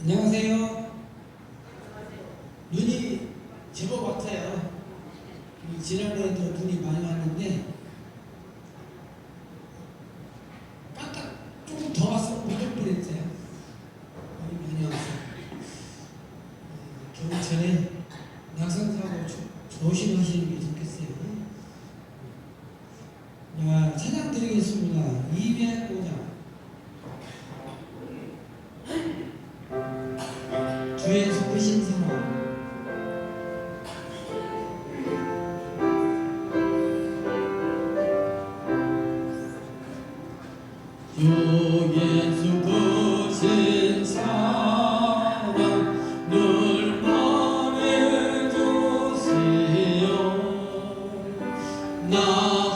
안녕하세요. 눈이 제법 왔어요. 지난번에도 눈이 많이 왔는데 깜짝 조금 더 왔어. 못 뻔했어요. 많이 왔어요. 겨울철에 낙상사고 조심하시는 게 좋겠어요. 자, 찬양 드리겠습니다. 205장. 주의 속으신 사랑. 주의 속으신 사랑 늘 말해주시오. 나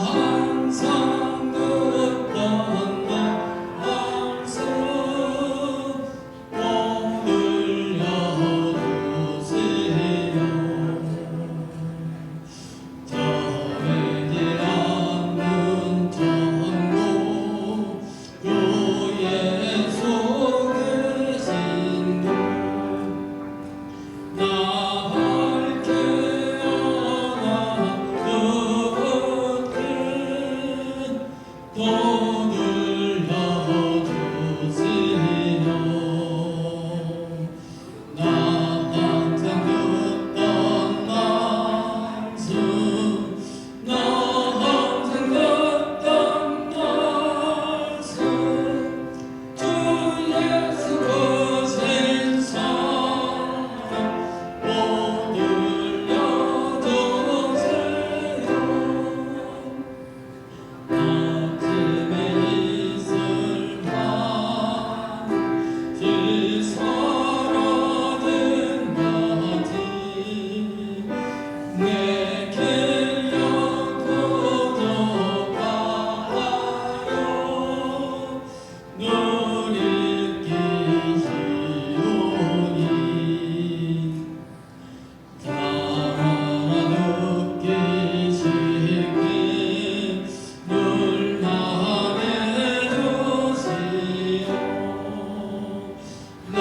항상 듣던 말씀 꼭 들려주시오. 저에게 않는 전국 주의 속으신 분 나 밝게 하나 그것들 또 들려주시오. 나 항상 듣던 말씀 나 항상 듣던 말씀 주 예수 거신 사랑 못 들려주세요. 아침에 이슬만 길 사라진 바지 내게 엮어줘 봐요. 늘 잊기시오니 달아나 느끼시길 늘 말해주시오. 나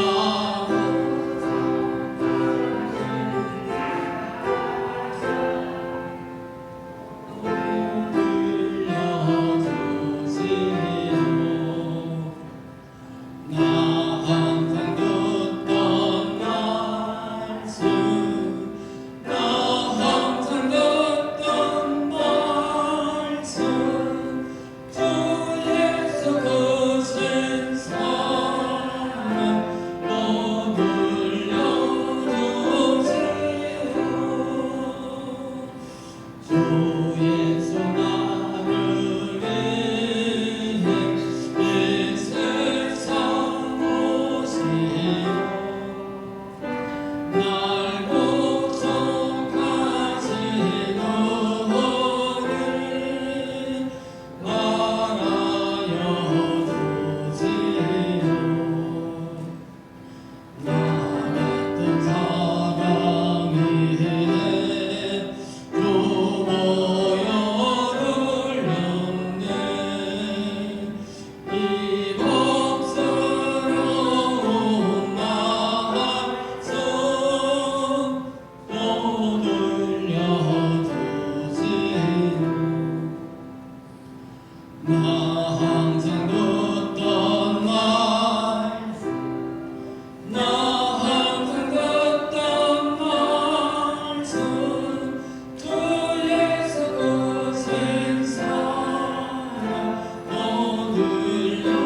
들려주시오. 나 항상 듣던 말씀 나 항상 듣던 말씀 주 예수 거신 사랑 못 들려주세요. 주 예수 나를 위해 이 세상 오시오. 날 구속하신 은혜 말하여 주시오. 나 같은 사람이 두보혈을 흘렸네. 이 복스러운 말씀 또 들려주시오. 나 항상 듣던 말씀 나 항상 듣던 말씀 주 예수 거신 사랑 또 들려주세요.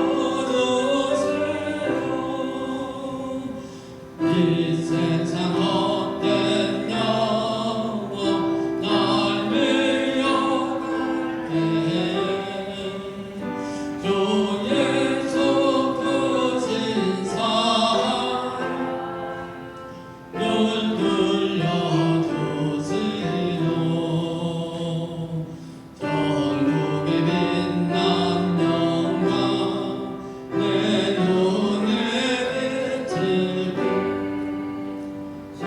이 세상 헛된 영혼 날 밀려갈 때에 주 예수 거신 사랑 늘 들려주시오. 전국에 빛난 영광 내 눈에 비치고 나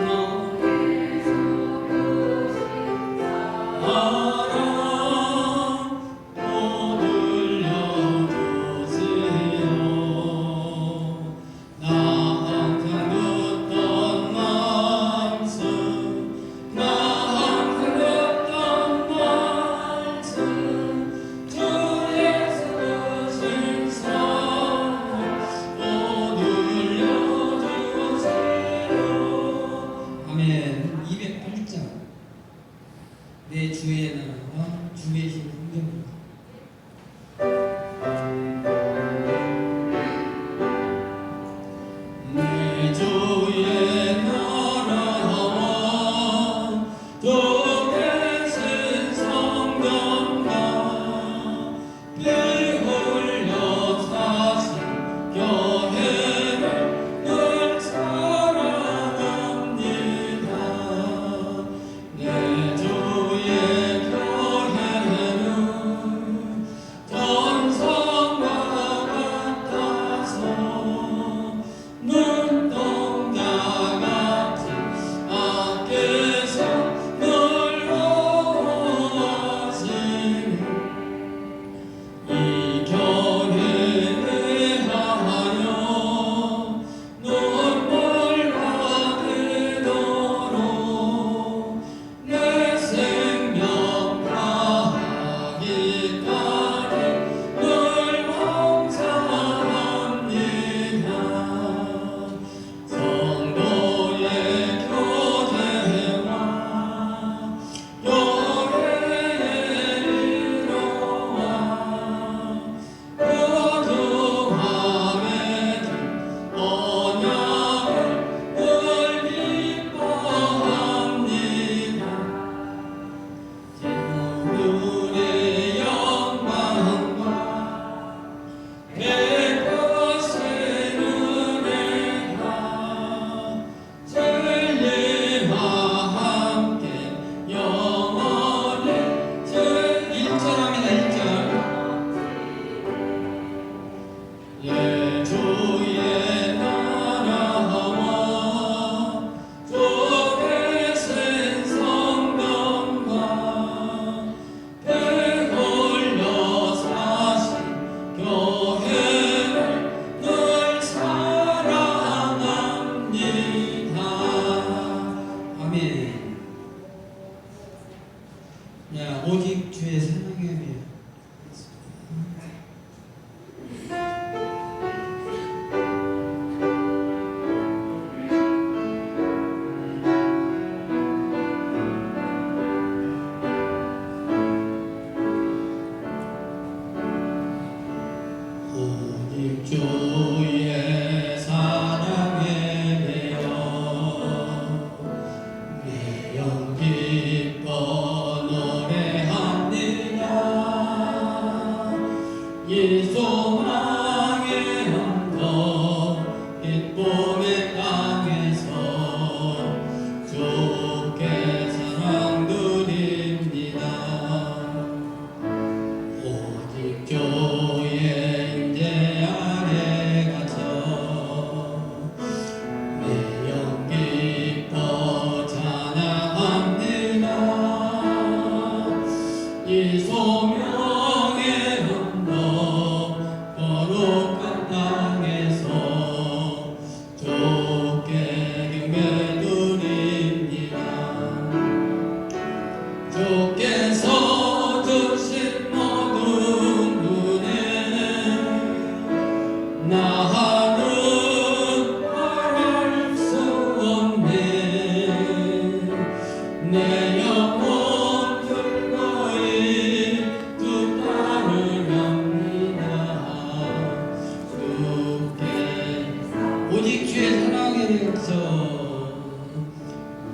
하옵소서.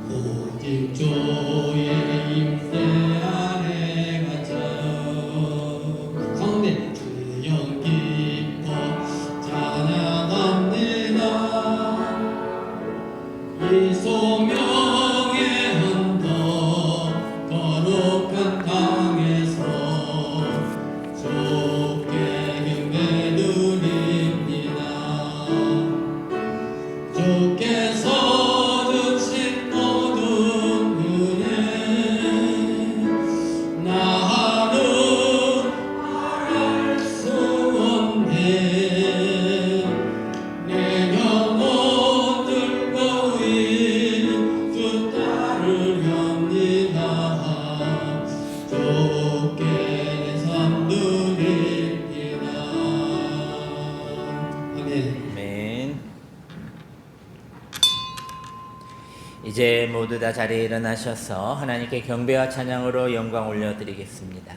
오직 주의 임재 안에 갇혀 가운데 주의 영 기뻐 찬양합니다. 이 소명의 언덕 거룩한 땅에서 주께 경배 드립니다. 주께서 주신 모든 은혜 나는 말할 수 없네. 내 영혼 들고 주 따르렵니다. 주께 내 삶 드립니다. 아멘. 아멘. 이제 모두 다 자리에 일어나셔서 하나님께 경배와 찬양으로 영광 올려드리겠습니다.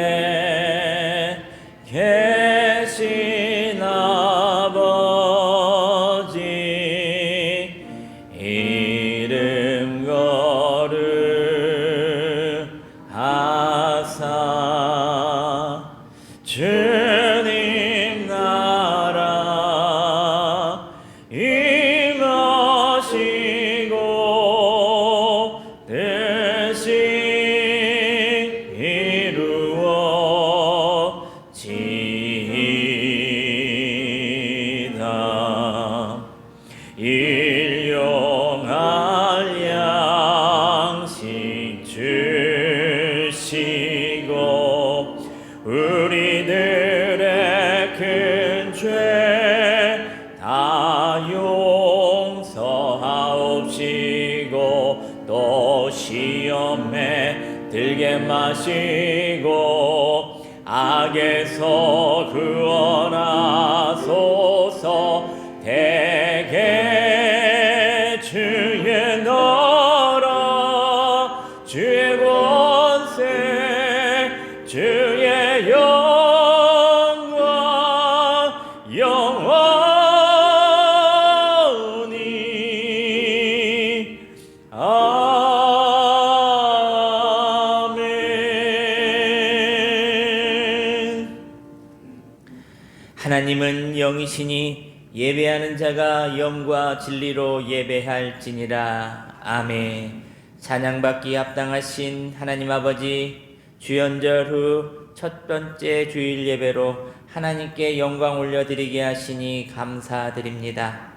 하늘에 계신 아버지 이름 거룩하사 주님 나라 임하시고 뜻이 이루어지이다. 일용할 양식 주시고 우리들의 큰 죄 다 용서하옵시고 또 시험에 들게 마시고 악에서 구원하소서. 대개 주의 나라 주의 권세 주의 영광 영원히 아멘. 하나님은 영이시니 예배하는 자가 영과 진리로 예배할지니라. 아멘. 찬양받기 합당하신 하나님 아버지, 주연절 후 첫 번째 주일 예배로 하나님께 영광 올려드리게 하시니 감사드립니다.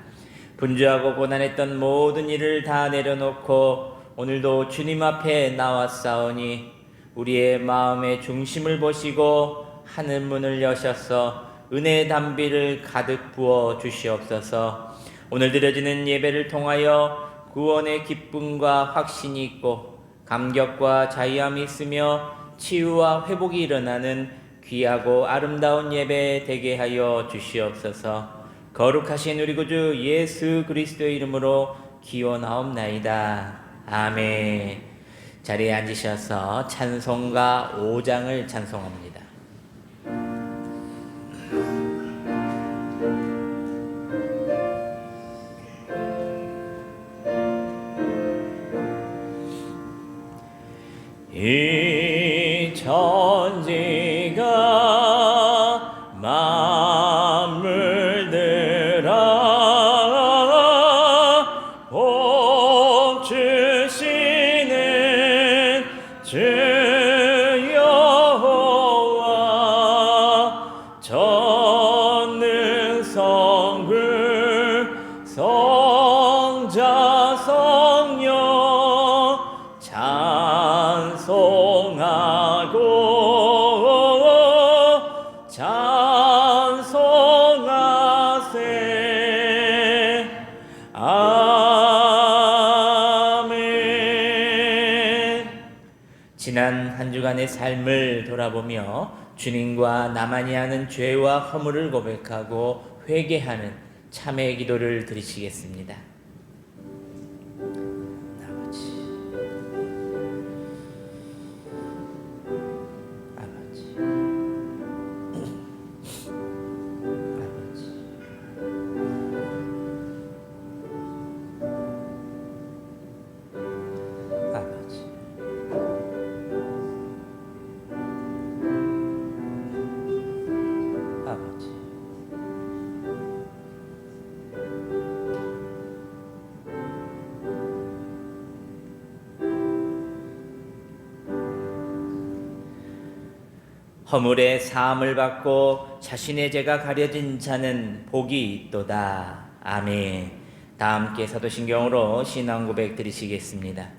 분주하고 고난했던 모든 일을 다 내려놓고 오늘도 주님 앞에 나왔사오니 우리의 마음의 중심을 보시고 하늘 문을 여셔서 은혜의 담비를 가득 부어 주시옵소서. 오늘 드려지는 예배를 통하여 구원의 기쁨과 확신이 있고 감격과 자유함이 있으며 치유와 회복이 일어나는 귀하고 아름다운 예배 되게 하여 주시옵소서. 거룩하신 우리 구주 예수 그리스도의 이름으로 기원하옵나이다. 아멘. 자리에 앉으셔서 찬송가 5장을 찬송합니다. 이 천지가 만물들아 복 주시는 주 여호와 전능 성불 성자 성령 찬송하고 찬송하세. 아멘. 지난 한 주간의 삶을 돌아보며 주님과 나만이 하는 죄와 허물을 고백하고 회개하는 참회 기도를 드리시겠습니다. 아버지, 아버지, 아버지, 아버지, 아버지. 허물의 사함을 받고 자신의 죄가 가려진 자는 복이 있도다. 아멘. 다 함께 사도신경으로 신앙 고백 드리시겠습니다.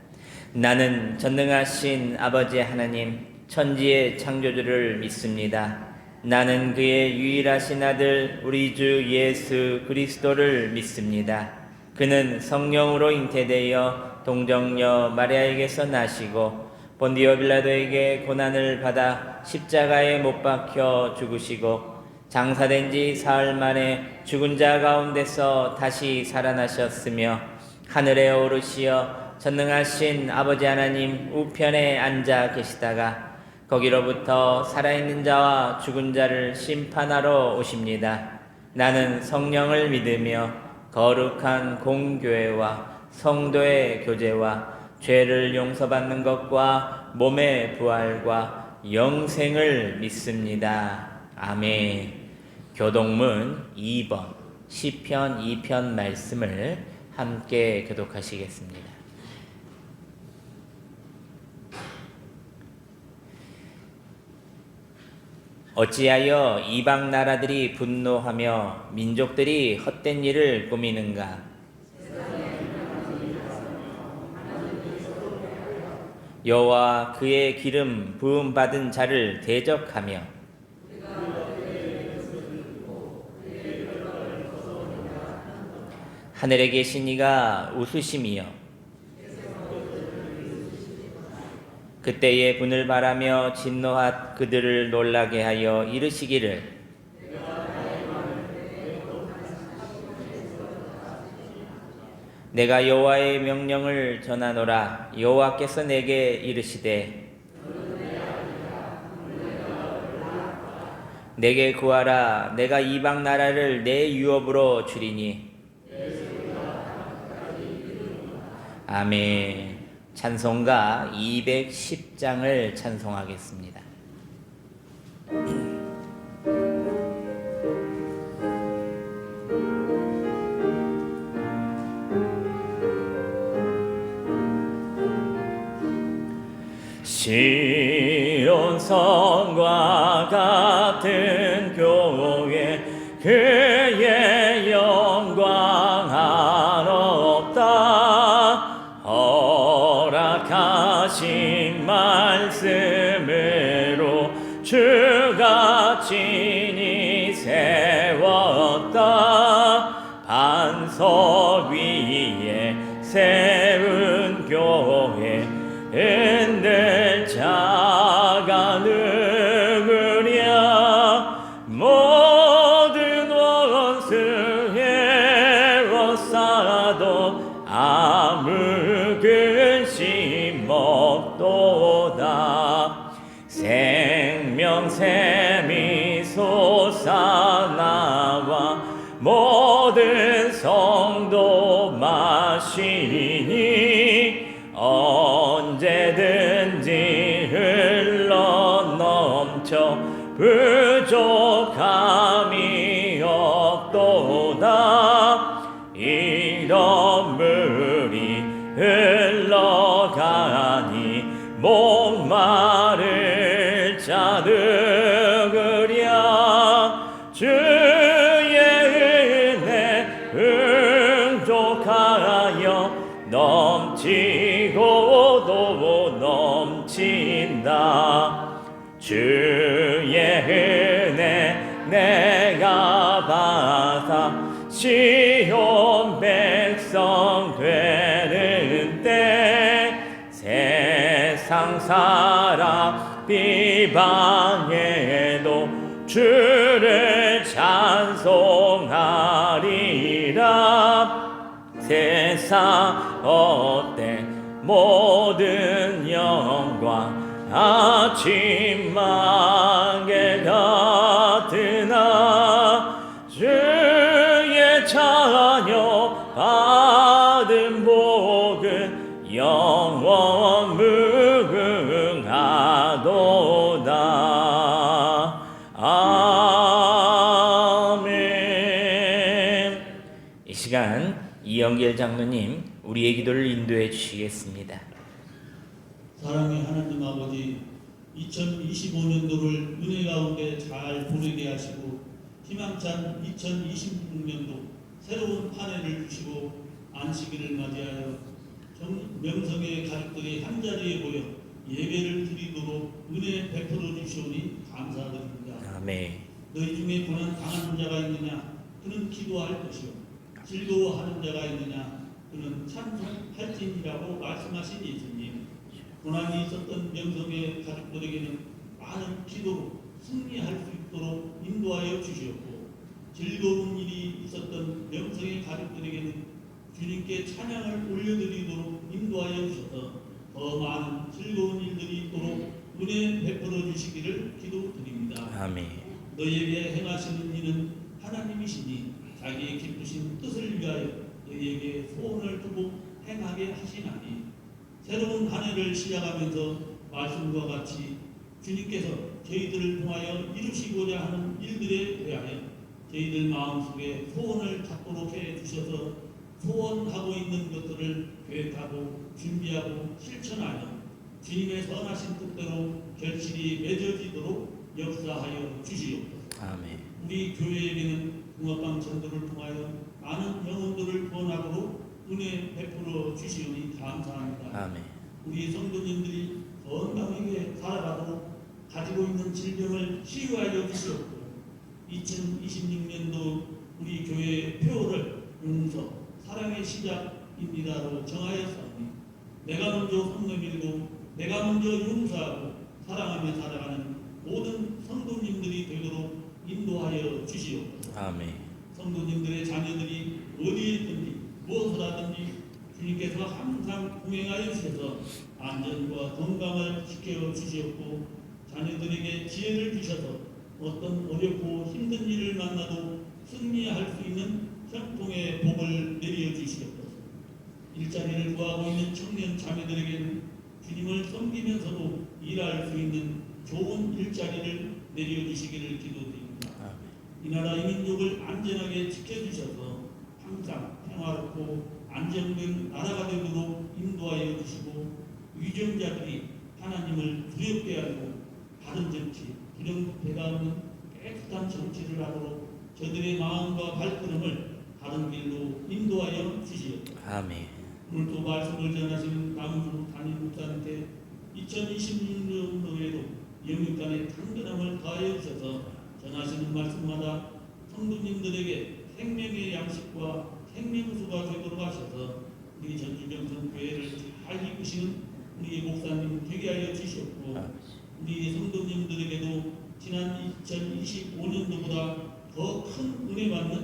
나는 전능하신 아버지 하나님, 천지의 창조주를 믿습니다. 나는 그의 유일하신 아들 우리 주 예수 그리스도를 믿습니다. 그는 성령으로 잉태되어 동정녀 마리아에게서 나시고 본디오 빌라도에게 고난을 받아 십자가에 못 박혀 죽으시고 장사된 지 사흘 만에 죽은 자 가운데서 다시 살아나셨으며 하늘에 오르시어 전능하신 아버지 하나님 우편에 앉아 계시다가 거기로부터 살아있는 자와 죽은 자를 심판하러 오십니다. 나는 성령을 믿으며 거룩한 공교회와 성도의 교제와 죄를 용서받는 것과 몸의 부활과 영생을 믿습니다. 아멘. 교동문 2번 시편 2편 말씀을 함께 교독하시겠습니다. 어찌하여 이방 나라들이 분노하며 민족들이 헛된 일을 꾸미는가? 여호와 그의 기름 부음 받은 자를 대적하며 하늘에 계신 이가 웃으심이여 그때에 분을 바라며 진노하 그들을 놀라게 하여 이르시기를 내가 여호와의 명령을 전하노라. 여호와께서 내게 이르시되 내게 구하라. 내가 이방 나라를 내 유업으로 주리니. 아멘. 찬송가 210장을 찬송하겠습니다. 시온 성과 같은 교회 그의 영광 한없다. 허락하신 말씀으로 주가 친히 세웠다. 반석 위에 세운 교회 흔들 자가 누구랴. 모든 원수 해워싸도 아무 근심 없도다. 생명샘이 솟아나와 모든 성도 마시니 언제든지 흘러넘쳐 부족함이 없도다. 이런 물이 흘러가니 목마를 자 누구랴. 주의 은혜 풍족하여 넘치고도 넘친다. 주의 은혜 내가 받아 시온 백성 되는 때 세상 사람 비방해도 주를 찬송하리. 아니라 세상 헛된 모든 영광 아침만개 같으나 주의 자녀 받은 복은 영원 무궁하도다. 아멘. 이 시간 이영길 장로님 우리의 기도를 인도해 주시겠습니다. 사랑의 하나님 아버지, 2025년도를 은혜 가운데 잘 보내게 하시고 희망찬 2026년도 새로운 한 해를 주시고 안식일을 맞이하여 명성의 가족들이 한자리에 모여 예배를 드리도록 은혜 베풀어 주시오니 감사드립니다. 아멘. 너희 중에 고난 당하는 자가 있느냐? 그는 기도할 것이요. 즐거워하는 자가 있느냐? 그는 찬송할지니라고 말씀하신 예수님. 고난이 있었던 명성의 가족들에게는 많은 기도로 승리할 수 있도록 인도하여 주시었고, 즐거운 일이 있었던 명성의 가족들에게는 주님께 찬양을 올려드리도록 인도하여 주셔서 더 많은 즐거운 일들이 있도록 은혜 베풀어 주시기를 기도드립니다. 아멘. 너희에게 행하시는 이는 하나님이시니 자기의 기쁘신 뜻을 위하여 너희에게 소원을 두고 행하게 하시나니, 새로운 한 해를 시작하면서 말씀과 같이 주님께서 저희들을 통하여 이루시고자 하는 일들에 대하여 저희들 마음속에 소원을 갖도록 해주셔서 소원하고 있는 것들을 계획하고 준비하고 실천하여 주님의 선하신 뜻대로 결실이 맺어지도록 역사하여 주시옵소서. 아멘. 우리 교회에게는 붕어빵 전도를 통하여 많은 영혼들을 구원하도록 은혜 베풀어 주시오니 감사합니다. 아멘. 우리 성도님들이 건강하게 살아가도록 가지고 있는 질병을 치유하여 주시옵고, 2026년도 우리 교회의 표어를 용서, 사랑의 시작입니다로 정하였사오니 내가 먼저 손 내밀고 내가 먼저 용서하고 사랑하며 살아가는 모든 성도님들이 되도록 인도하여 주시옵소서. 아멘. 성도님들의 자녀들이 어디에 있든지 무엇을 하든지 주님께서 항상 동행하여 주셔서 안전과 건강을 지켜 주시옵고, 자녀들에게 지혜를 주셔서 어떤 어렵고 힘든 일을 만나도 승리할 수 있는 형통의 복을 내려 주시옵소서. 일자리를 구하고 있는 청년 자매들에게는 주님을 섬기면서도 일할 수 있는 좋은 일자리를 내려 주시기를 기도드립니다. 이 나라 이 민족을 안전하게 지켜주셔서 항상 평화롭고 안정된 나라가 되도록 인도하여 주시고, 위정자들이 하나님을 두렵게 하고 바른 정치, 부정부패가 없는 깨끗한 정치를 하도록 저들의 마음과 발걸음을 바른 길로 인도하여 주시옵소서. 아멘. 오늘 또 말씀을 전하시는 남주 담임 목사님께 2026년도에도 영육간의 강건함을 더하여 주셔서 전하시는 말씀마다 성도님들에게 생명의 양식과 생명수가 되도록 하셔서 우리 전주병성 교회를 잘 이끄시는 우리 목사님 되게 하여 주시옵고, 우리 성도님들에게도 지난 2025년도보다 더 큰 은혜 받는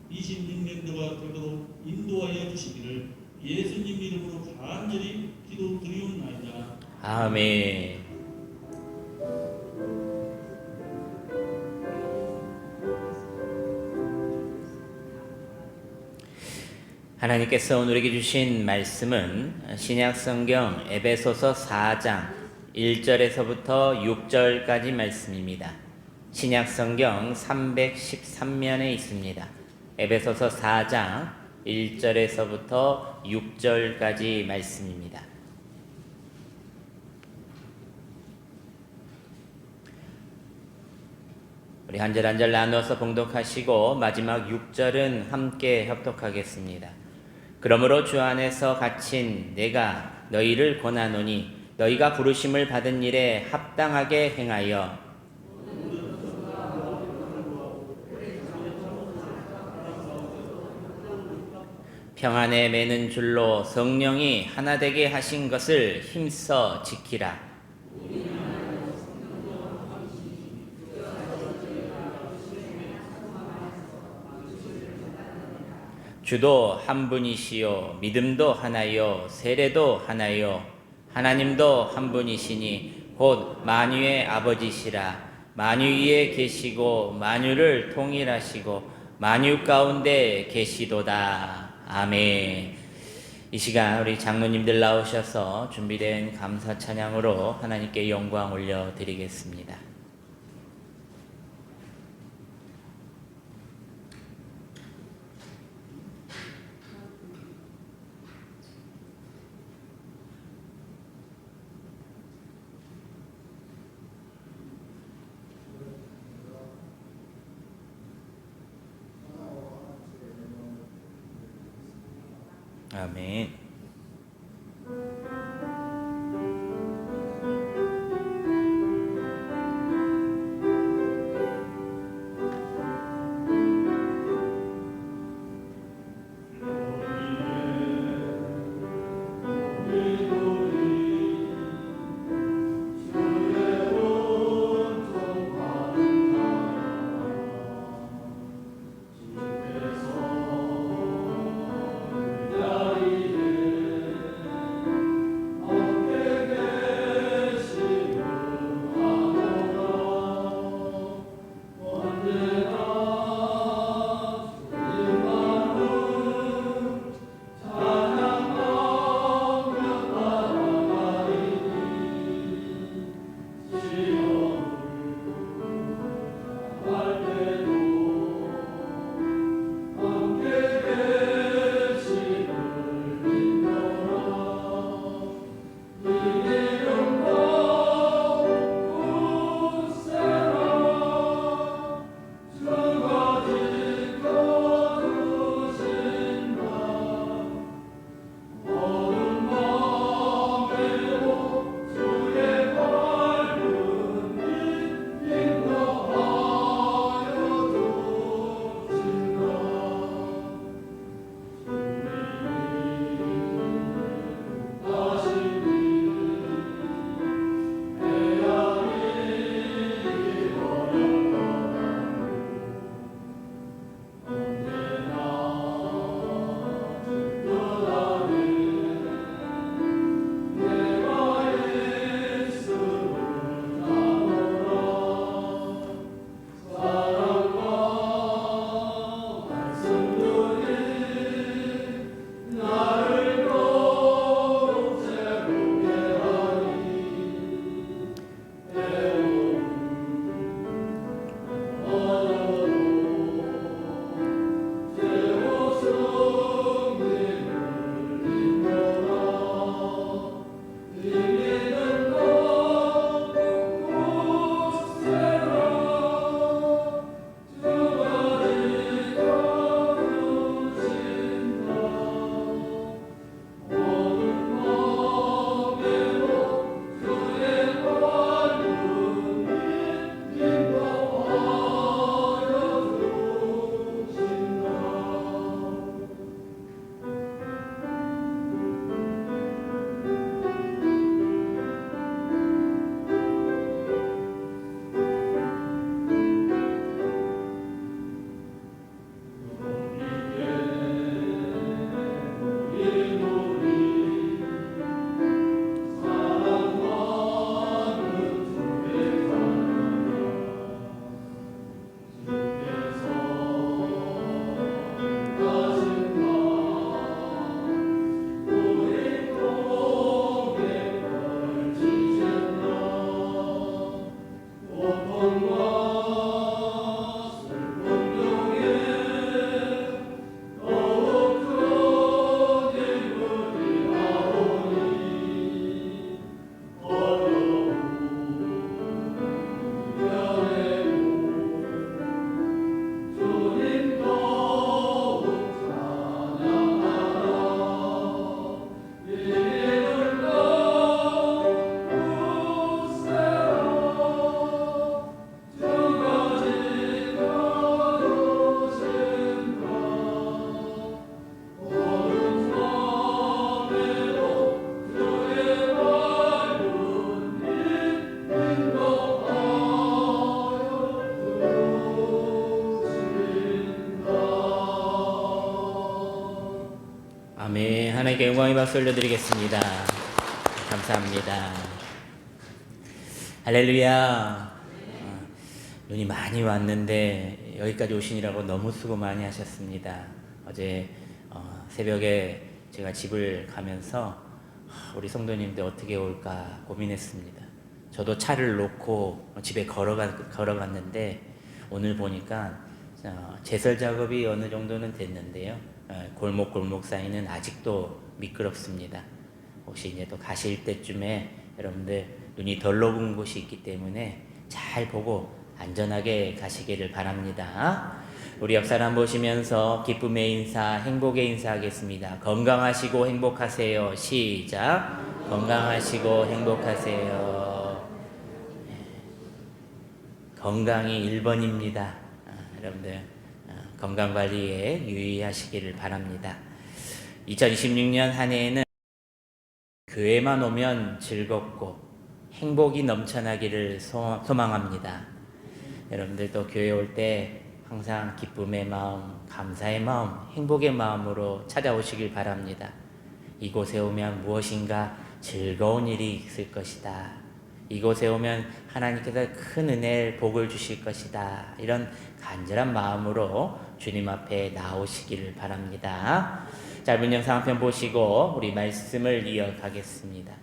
26년도가 되도록 인도하여 주시기를 예수님 이름으로 간절히 기도드리옵나이다. 아멘. 하나님께서 오늘에게 주신 말씀은 신약성경 에베소서 4장 1절에서부터 6절까지 말씀입니다. 신약성경 313면에 있습니다. 에베소서 4장 1절에서부터 6절까지 말씀입니다. 우리 한 절 한 절 나누어서 봉독하시고 마지막 6절은 함께 협독하겠습니다. 그러므로 주 안에서 갇힌 내가 너희를 권하노니 너희가 부르심을 받은 일에 합당하게 행하여 평안에 매는 줄로 성령이 하나 되게 하신 것을 힘써 지키라. 주도 한 분이시요 믿음도 하나요 세례도 하나요 하나님도 한 분이시니 곧 만유의 아버지시라. 만유 위에 계시고 만유를 통일하시고 만유 가운데 계시도다. 아멘. 이 시간 우리 장로님들 나오셔서 준비된 감사 찬양으로 하나님께 영광 올려드리겠습니다. 아멘. 나의 아멘. 하나님께 영광의 박수 올려드리겠습니다. 감사합니다. 할렐루야. 눈이 많이 왔는데 여기까지 오시느라고 너무 수고 많이 하셨습니다. 어제 새벽에 제가 집을 가면서 우리 성도님들 어떻게 올까 고민했습니다. 저도 차를 놓고 집에 걸어갔는데 오늘 보니까 제설 작업이 어느 정도는 됐는데요. 골목 사이는 아직도 미끄럽습니다. 혹시 이제 또 가실 때쯤에 여러분들 눈이 덜 녹은 곳이 있기 때문에 잘 보고 안전하게 가시기를 바랍니다. 우리 옆 사람 보시면서 기쁨의 인사, 행복의 인사하겠습니다. 건강하시고 행복하세요. 시작. 건강하시고 행복하세요. 건강이 1번입니다. 여러분들 건강관리에 유의하시기를 바랍니다. 2026년 한 해에는 교회만 오면 즐겁고 행복이 넘쳐나기를 소망합니다. 여러분들도 교회 올 때 항상 기쁨의 마음, 감사의 마음, 행복의 마음으로 찾아오시길 바랍니다. 이곳에 오면 무엇인가 즐거운 일이 있을 것이다. 이곳에 오면 하나님께서 큰 은혜를 복을 주실 것이다. 이런 간절한 마음으로 주님 앞에 나오시기를 바랍니다. 짧은 영상 한 편 보시고 우리 말씀을 이어가겠습니다.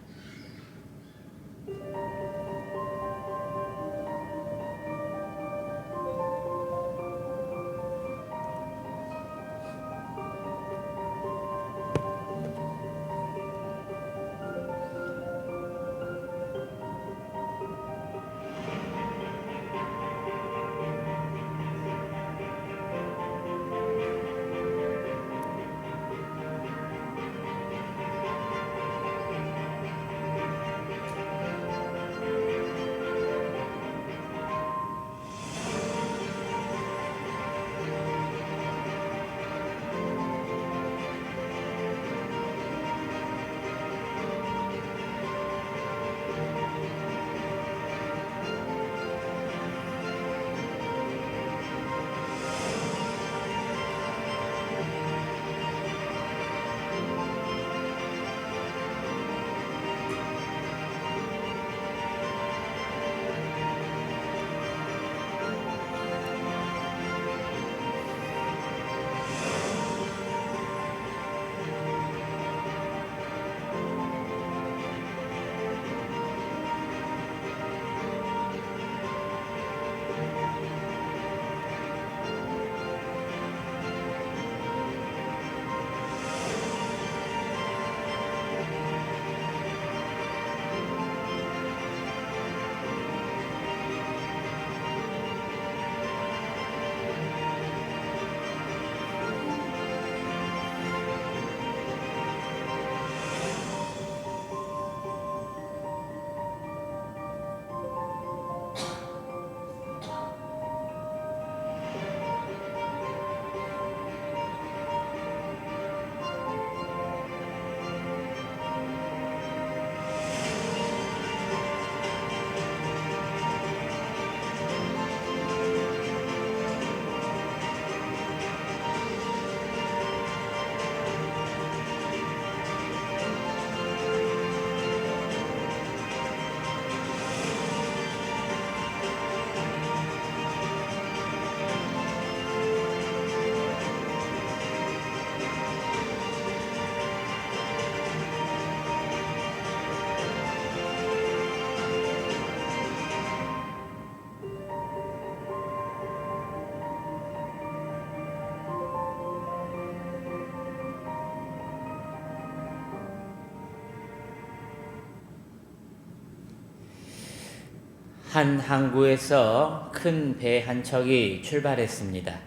한 항구에서 큰 배 한 척이 출발했습니다.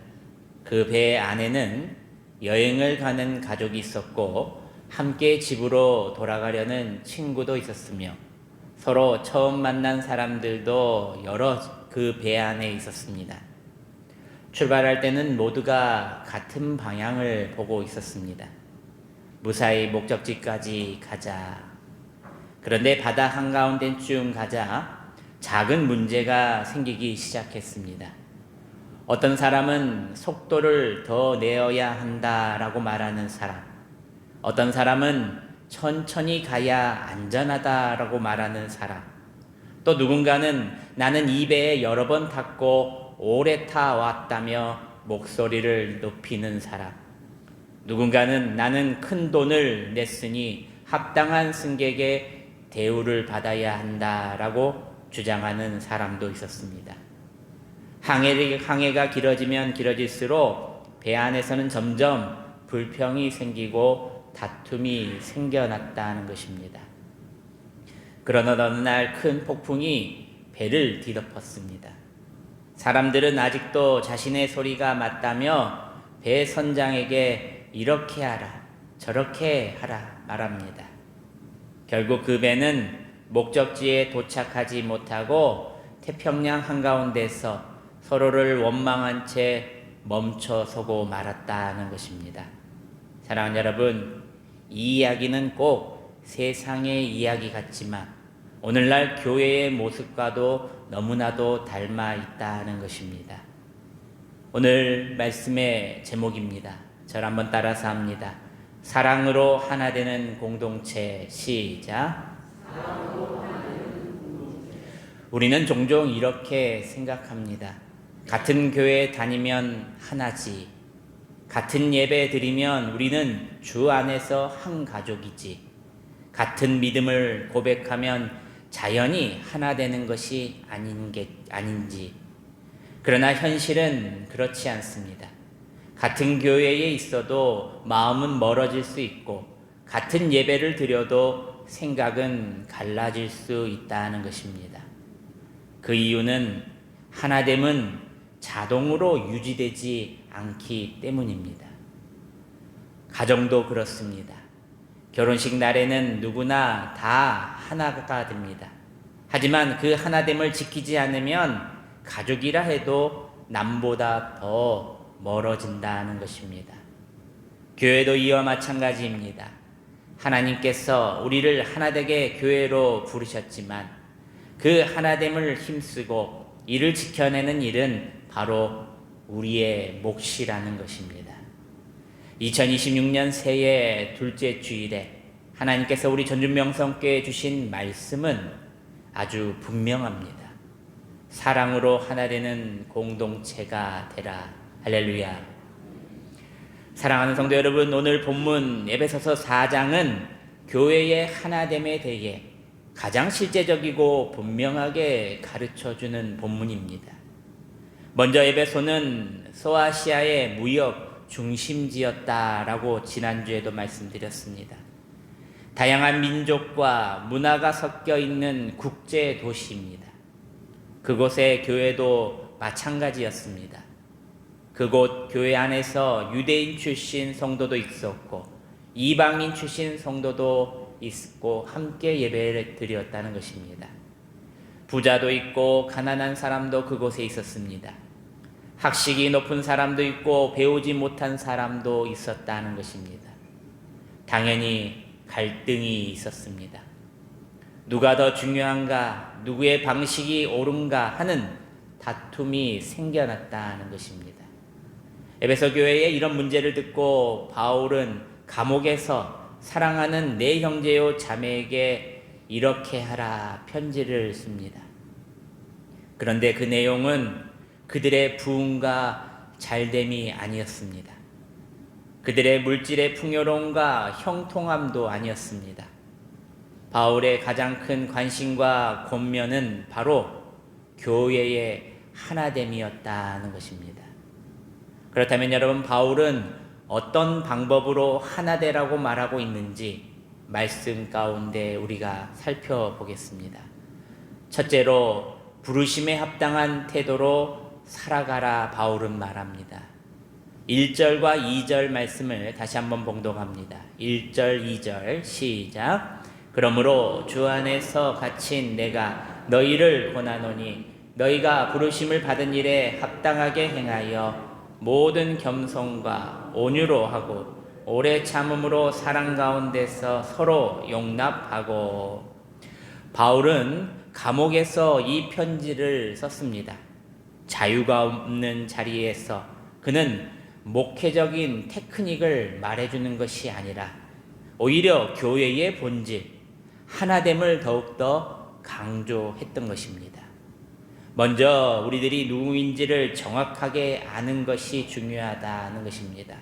그 배 안에는 여행을 가는 가족이 있었고 함께 집으로 돌아가려는 친구도 있었으며 서로 처음 만난 사람들도 여러 그 배 안에 있었습니다. 출발할 때는 모두가 같은 방향을 보고 있었습니다. 무사히 목적지까지 가자. 그런데 바다 한가운데쯤 가자 작은 문제가 생기기 시작했습니다. 어떤 사람은 속도를 더 내어야 한다라고 말하는 사람, 어떤 사람은 천천히 가야 안전하다라고 말하는 사람, 또 누군가는 나는 이 배에 여러 번 탔고 오래 타왔다며 목소리를 높이는 사람, 누군가는 나는 큰 돈을 냈으니 합당한 승객의 대우를 받아야 한다라고 주장하는 사람도 있었습니다. 항해가 길어지면 길어질수록 배 안에서는 점점 불평이 생기고 다툼이 생겨났다는 것입니다. 그러나 어느 날 큰 폭풍이 배를 뒤덮었습니다. 사람들은 아직도 자신의 소리가 맞다며 배 선장에게 이렇게 하라, 저렇게 하라 말합니다. 결국 그 배는 목적지에 도착하지 못하고 태평양 한가운데서 서로를 원망한 채 멈춰서고 말았다는 것입니다. 사랑하는 여러분, 이 이야기는 꼭 세상의 이야기 같지만 오늘날 교회의 모습과도 너무나도 닮아 있다는 것입니다. 오늘 말씀의 제목입니다. 저를 한번 따라서 합니다. 사랑으로 하나 되는 공동체. 시작. 우리는 종종 이렇게 생각합니다. 같은 교회 다니면 하나지. 같은 예배 드리면 우리는 주 안에서 한 가족이지. 같은 믿음을 고백하면 자연히 하나 되는 것이 아닌지. 그러나 현실은 그렇지 않습니다. 같은 교회에 있어도 마음은 멀어질 수 있고 같은 예배를 드려도 생각은 갈라질 수 있다는 것입니다. 그 이유는 하나됨은 자동으로 유지되지 않기 때문입니다. 가정도 그렇습니다. 결혼식 날에는 누구나 다 하나가 됩니다. 하지만 그 하나됨을 지키지 않으면 가족이라 해도 남보다 더 멀어진다는 것입니다. 교회도 이와 마찬가지입니다. 하나님께서 우리를 하나되게 교회로 부르셨지만 그 하나됨을 힘쓰고 이를 지켜내는 일은 바로 우리의 몫이라는 것입니다. 2026년 새해 둘째 주일에 하나님께서 우리 전준명성교회에 주신 말씀은 아주 분명합니다. 사랑으로 하나 되는 공동체가 되라. 할렐루야. 사랑하는 성도 여러분, 오늘 본문 에베소서 4장은 교회의 하나됨에 대해 가장 실제적이고 분명하게 가르쳐주는 본문입니다. 먼저 에베소는 소아시아의 무역 중심지였다라고 지난주에도 말씀드렸습니다. 다양한 민족과 문화가 섞여 있는 국제 도시입니다. 그곳의 교회도 마찬가지였습니다. 그곳 교회 안에서 유대인 출신 성도도 있었고 이방인 출신 성도도 있고 함께 예배를 드렸다는 것입니다. 부자도 있고 가난한 사람도 그곳에 있었습니다. 학식이 높은 사람도 있고 배우지 못한 사람도 있었다는 것입니다. 당연히 갈등이 있었습니다. 누가 더 중요한가, 누구의 방식이 옳은가 하는 다툼이 생겨났다는 것입니다. 에베소 교회의 이런 문제를 듣고 바울은 감옥에서 사랑하는 내 형제요 자매에게 이렇게 하라 편지를 씁니다. 그런데 그 내용은 그들의 부흥과 잘됨이 아니었습니다. 그들의 물질의 풍요로움과 형통함도 아니었습니다. 바울의 가장 큰 관심과 권면은 바로 교회의 하나됨이었다는 것입니다. 그렇다면 여러분, 바울은 어떤 방법으로 하나되라고 말하고 있는지 말씀 가운데 우리가 살펴보겠습니다. 첫째로 부르심에 합당한 태도로 살아가라 바울은 말합니다. 1절과 2절 말씀을 다시 한번 봉독합니다. 1절 2절 시작. 그러므로 주 안에서 갇힌 내가 너희를 권하노니 너희가 부르심을 받은 일에 합당하게 행하여 모든 겸손과 온유로 하고 오래 참음으로 사랑 가운데서 서로 용납하고. 바울은 감옥에서 이 편지를 썼습니다. 자유가 없는 자리에서 그는 목회적인 테크닉을 말해주는 것이 아니라 오히려 교회의 본질, 하나됨을 더욱더 강조했던 것입니다. 먼저 우리들이 누구인지를 정확하게 아는 것이 중요하다는 것입니다.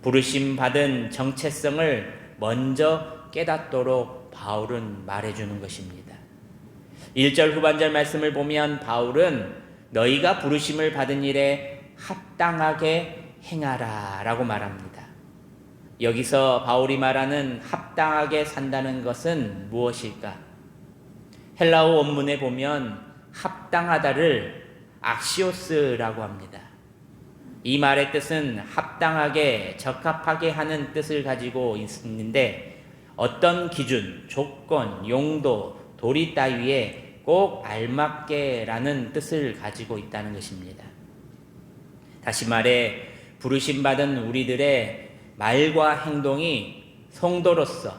부르심 받은 정체성을 먼저 깨닫도록 바울은 말해주는 것입니다. 1절 후반절 말씀을 보면 바울은 너희가 부르심을 받은 일에 합당하게 행하라 라고 말합니다. 여기서 바울이 말하는 합당하게 산다는 것은 무엇일까? 헬라어 원문에 보면 합당하다를 악시오스라고 합니다. 이 말의 뜻은 합당하게, 적합하게 하는 뜻을 가지고 있는데 어떤 기준, 조건, 용도, 도리 따위에 꼭 알맞게라는 뜻을 가지고 있다는 것입니다. 다시 말해 부르심받은 우리들의 말과 행동이 성도로서,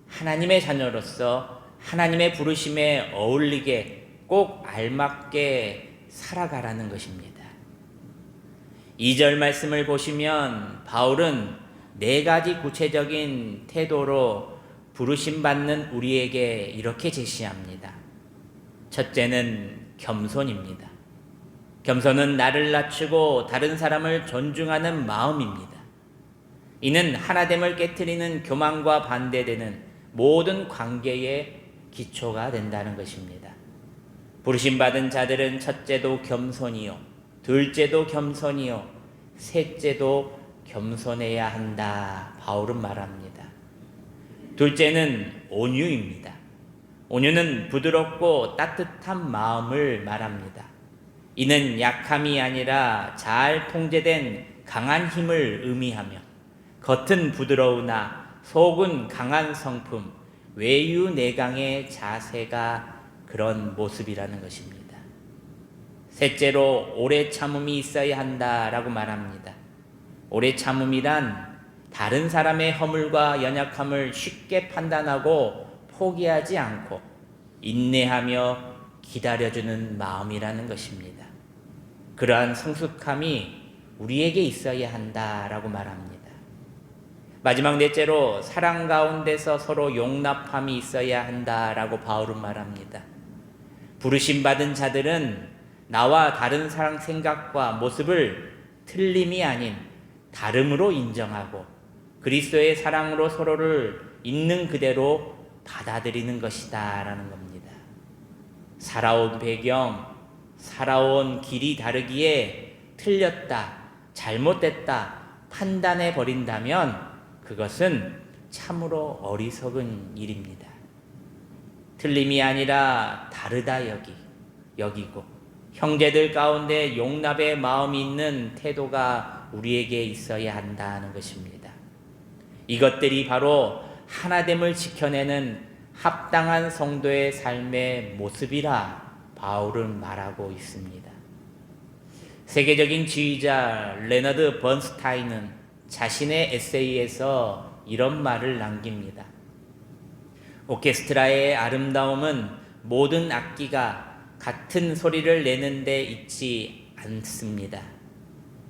하나님의 자녀로서 하나님의 부르심에 어울리게 꼭 알맞게 살아가라는 것입니다. 2절 말씀을 보시면 바울은 4가지 구체적인 태도로 부르심받는 우리에게 이렇게 제시합니다. 첫째는 겸손입니다. 겸손은 나를 낮추고 다른 사람을 존중하는 마음입니다. 이는 하나됨을 깨트리는 교만과 반대되는 모든 관계의 기초가 된다는 것입니다. 부르심받은 자들은 첫째도 겸손이요, 둘째도 겸손이요, 셋째도 겸손해야 한다. 바울은 말합니다. 둘째는 온유입니다. 온유는 부드럽고 따뜻한 마음을 말합니다. 이는 약함이 아니라 잘 통제된 강한 힘을 의미하며 겉은 부드러우나 속은 강한 성품, 외유내강의 자세가 그런 모습이라는 것입니다. 셋째로 오래 참음이 있어야 한다라고 말합니다. 오래 참음이란 다른 사람의 허물과 연약함을 쉽게 판단하고 포기하지 않고 인내하며 기다려주는 마음이라는 것입니다. 그러한 성숙함이 우리에게 있어야 한다라고 말합니다. 마지막 넷째로 사랑 가운데서 서로 용납함이 있어야 한다라고 바울은 말합니다. 부르심받은 자들은 나와 다른 사람 생각과 모습을 틀림이 아닌 다름으로 인정하고 그리스도의 사랑으로 서로를 있는 그대로 받아들이는 것이다 라는 겁니다. 살아온 배경, 살아온 길이 다르기에 틀렸다, 잘못됐다 판단해 버린다면 그것은 참으로 어리석은 일입니다. 틀림이 아니라 다르다 여기고 형제들 가운데 용납의 마음이 있는 태도가 우리에게 있어야 한다는 것입니다. 이것들이 바로 하나됨을 지켜내는 합당한 성도의 삶의 모습이라 바울은 말하고 있습니다. 세계적인 지휘자 레너드 번스타인은 자신의 에세이에서 이런 말을 남깁니다. 오케스트라의 아름다움은 모든 악기가 같은 소리를 내는 데 있지 않습니다.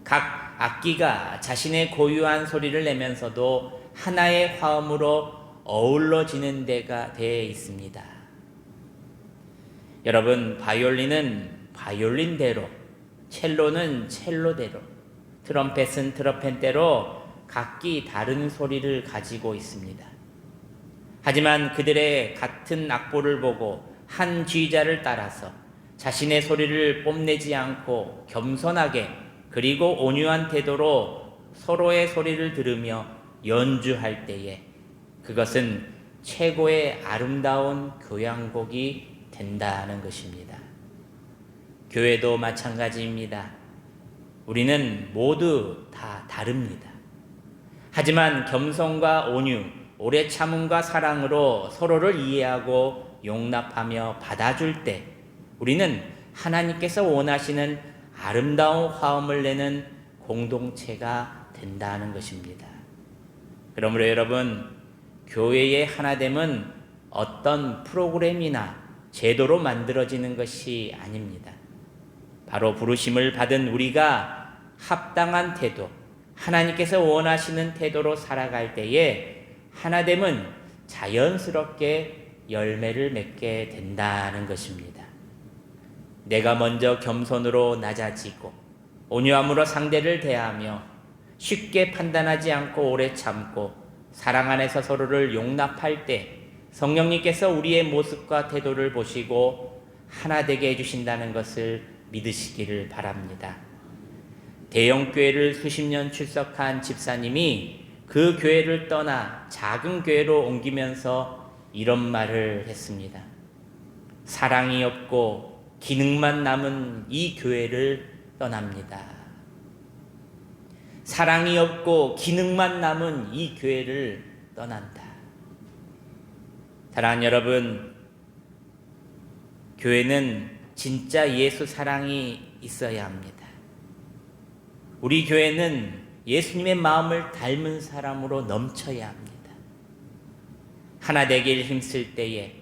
각 악기가 자신의 고유한 소리를 내면서도 하나의 화음으로 어우러지는 데가 되어 있습니다. 여러분, 바이올린은 바이올린대로, 첼로는 첼로대로, 트럼펫은 트럼펫대로 각기 다른 소리를 가지고 있습니다. 하지만 그들의 같은 악보를 보고 한 지휘자를 따라서 자신의 소리를 뽐내지 않고 겸손하게 그리고 온유한 태도로 서로의 소리를 들으며 연주할 때에 그것은 최고의 아름다운 교향곡이 된다는 것입니다. 교회도 마찬가지입니다. 우리는 모두 다 다릅니다. 하지만 겸손과 온유, 오래 참음과 사랑으로 서로를 이해하고 용납하며 받아줄 때 우리는 하나님께서 원하시는 아름다운 화음을 내는 공동체가 된다는 것입니다. 그러므로 여러분, 교회의 하나됨은 어떤 프로그램이나 제도로 만들어지는 것이 아닙니다. 바로 부르심을 받은 우리가 합당한 태도, 하나님께서 원하시는 태도로 살아갈 때에 하나됨은 자연스럽게 열매를 맺게 된다는 것입니다. 내가 먼저 겸손으로 낮아지고 온유함으로 상대를 대하며 쉽게 판단하지 않고 오래 참고 사랑 안에서 서로를 용납할 때 성령님께서 우리의 모습과 태도를 보시고 하나 되게 해주신다는 것을 믿으시기를 바랍니다. 대형교회를 수십 년 출석한 집사님이 그 교회를 떠나 작은 교회로 옮기면서 이런 말을 했습니다. 사랑이 없고 기능만 남은 이 교회를 떠납니다. 사랑이 없고 기능만 남은 이 교회를 떠난다. 사랑하는 여러분, 교회는 진짜 예수 사랑이 있어야 합니다. 우리 교회는 예수님의 마음을 닮은 사람으로 넘쳐야 합니다. 하나 되길 힘쓸 때에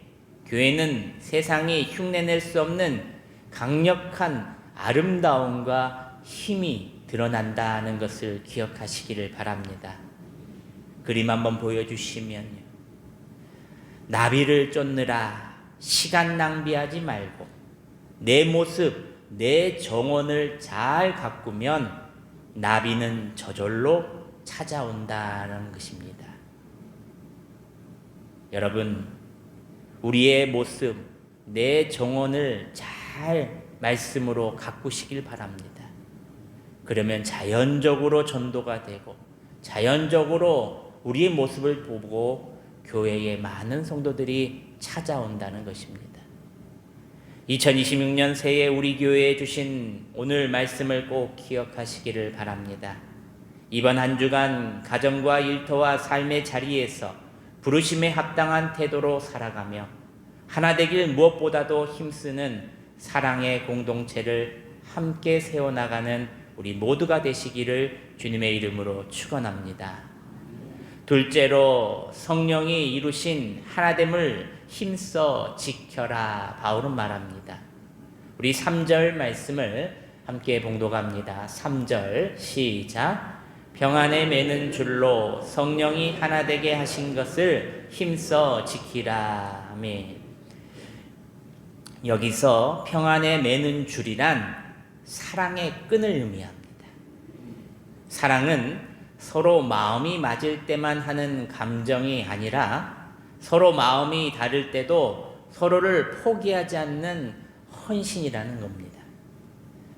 교회는 세상이 흉내낼 수 없는 강력한 아름다움과 힘이 드러난다는 것을 기억하시기를 바랍니다. 그림 한번 보여주시면요. 나비를 쫓느라 시간 낭비하지 말고 내 모습, 내 정원을 잘 가꾸면 나비는 저절로 찾아온다는 것입니다. 여러분, 우리의 모습, 내 정원을 잘 말씀으로 가꾸시길 바랍니다. 그러면 자연적으로 전도가 되고 자연적으로 우리의 모습을 보고 교회에 많은 성도들이 찾아온다는 것입니다. 2026년 새해 우리 교회에 주신 오늘 말씀을 꼭 기억하시기를 바랍니다. 이번 한 주간 가정과 일터와 삶의 자리에서 부르심에 합당한 태도로 살아가며 하나 되길 무엇보다도 힘쓰는 사랑의 공동체를 함께 세워나가는 우리 모두가 되시기를 주님의 이름으로 축원합니다. 둘째로 성령이 이루신 하나됨을 힘써 지켜라 바울은 말합니다. 우리 3절 말씀을 함께 봉독합니다. 3절 시작. 평안에 매는 줄로 성령이 하나 되게 하신 것을 힘써 지키라. 아멘. 여기서 평안에 매는 줄이란 사랑의 끈을 의미합니다. 사랑은 서로 마음이 맞을 때만 하는 감정이 아니라 서로 마음이 다를 때도 서로를 포기하지 않는 헌신이라는 겁니다.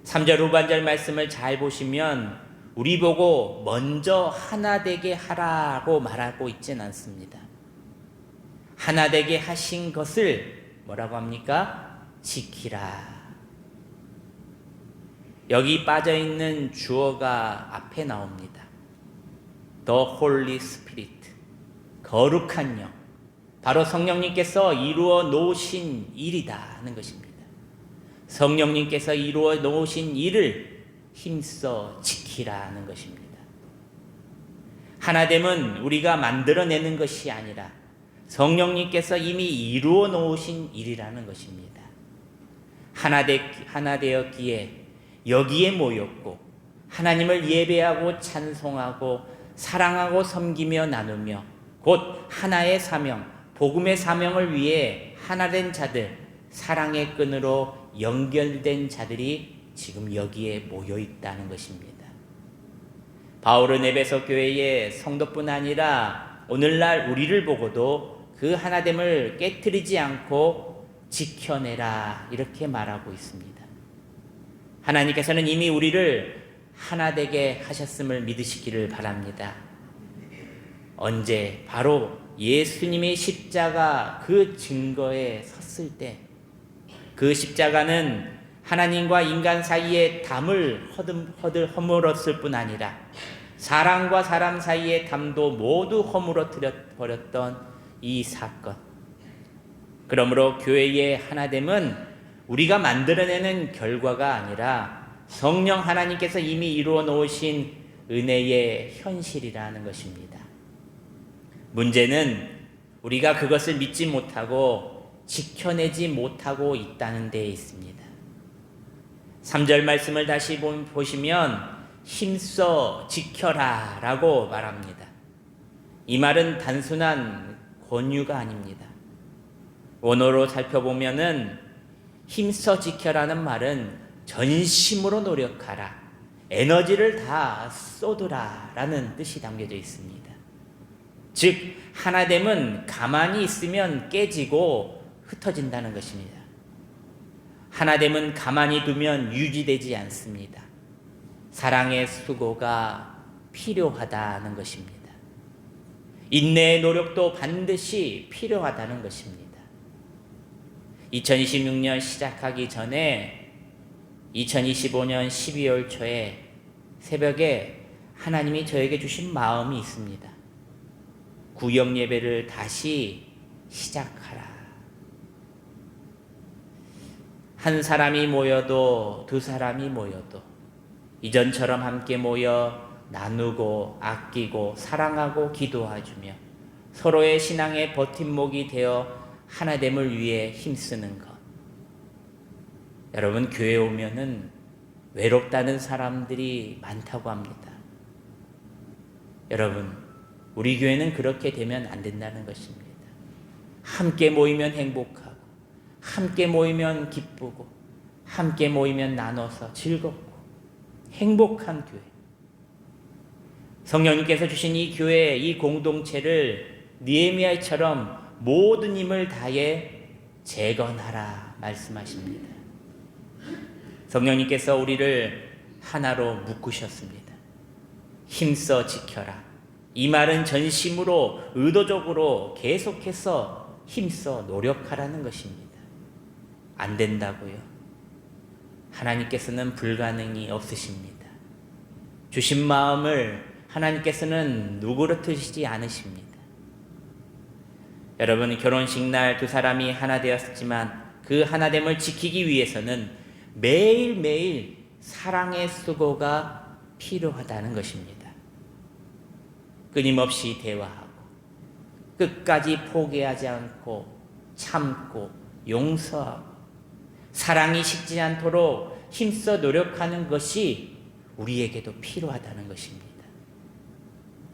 3절 후반절 말씀을 잘 보시면 우리 보고 먼저 하나 되게 하라고 말하고 있진 않습니다. 하나 되게 하신 것을 뭐라고 합니까? 지키라. 여기 빠져있는 주어가 앞에 나옵니다. The Holy Spirit, 거룩한 영, 바로 성령님께서 이루어 놓으신 일이다 하는 것입니다. 성령님께서 이루어 놓으신 일을 힘써 지키라는 것입니다. 하나됨은 우리가 만들어내는 것이 아니라 성령님께서 이미 이루어 놓으신 일이라는 것입니다. 하나 되었기에 여기에 모였고 하나님을 예배하고 찬송하고 사랑하고 섬기며 나누며 곧 하나의 사명, 복음의 사명을 위해 하나된 자들, 사랑의 끈으로 연결된 자들이 지금 여기에 모여 있다는 것입니다. 바울은 에베소 교회의 성도뿐 아니라 오늘날 우리를 보고도 그 하나됨을 깨트리지 않고 지켜내라 이렇게 말하고 있습니다. 하나님께서는 이미 우리를 하나 되게 하셨음을 믿으시기를 바랍니다. 언제? 바로 예수님의 십자가 그 증거에 섰을 때, 그 십자가는 하나님과 인간 사이의 담을 허물었을 뿐 아니라 사람과 사람 사이의 담도 모두 허물어뜨려 버렸던 이 사건. 그러므로 교회의 하나됨은 우리가 만들어내는 결과가 아니라 성령 하나님께서 이미 이루어 놓으신 은혜의 현실이라는 것입니다. 문제는 우리가 그것을 믿지 못하고 지켜내지 못하고 있다는 데에 있습니다. 3절 말씀을 다시 보시면 힘써 지켜라 라고 말합니다. 이 말은 단순한 권유가 아닙니다. 원어로 살펴보면은 힘써 지켜라는 말은 전심으로 노력하라, 에너지를 다 쏟으라 라는 뜻이 담겨져 있습니다. 즉 하나됨은 가만히 있으면 깨지고 흩어진다는 것입니다. 하나됨은 가만히 두면 유지되지 않습니다. 사랑의 수고가 필요하다는 것입니다. 인내의 노력도 반드시 필요하다는 것입니다. 2026년 시작하기 전에 2025년 12월 초에 새벽에 하나님이 저에게 주신 마음이 있습니다. 구역 예배를 다시 시작하라. 한 사람이 모여도 두 사람이 모여도 이전처럼 함께 모여 나누고 아끼고 사랑하고 기도해주며 서로의 신앙의 버팀목이 되어 하나됨을 위해 힘쓰는 것. 여러분, 교회 오면은 외롭다는 사람들이 많다고 합니다. 여러분, 우리 교회는 그렇게 되면 안 된다는 것입니다. 함께 모이면 행복하고, 함께 모이면 기쁘고, 함께 모이면 나눠서 즐겁고 행복한 교회. 성령님께서 주신 이 교회, 이 공동체를 느헤미야처럼 모든 힘을 다해 재건하라 말씀하십니다. 성령님께서 우리를 하나로 묶으셨습니다. 힘써 지켜라. 이 말은 전심으로 의도적으로 계속해서 힘써 노력하라는 것입니다. 안 된다고요? 하나님께서는 불가능이 없으십니다. 주신 마음을 하나님께서는 누그러뜨리시지 않으십니다. 여러분, 결혼식 날 두 사람이 하나 되었지만 그 하나됨을 지키기 위해서는 매일매일 사랑의 수고가 필요하다는 것입니다. 끊임없이 대화하고 끝까지 포기하지 않고 참고 용서하고 사랑이 식지 않도록 힘써 노력하는 것이 우리에게도 필요하다는 것입니다.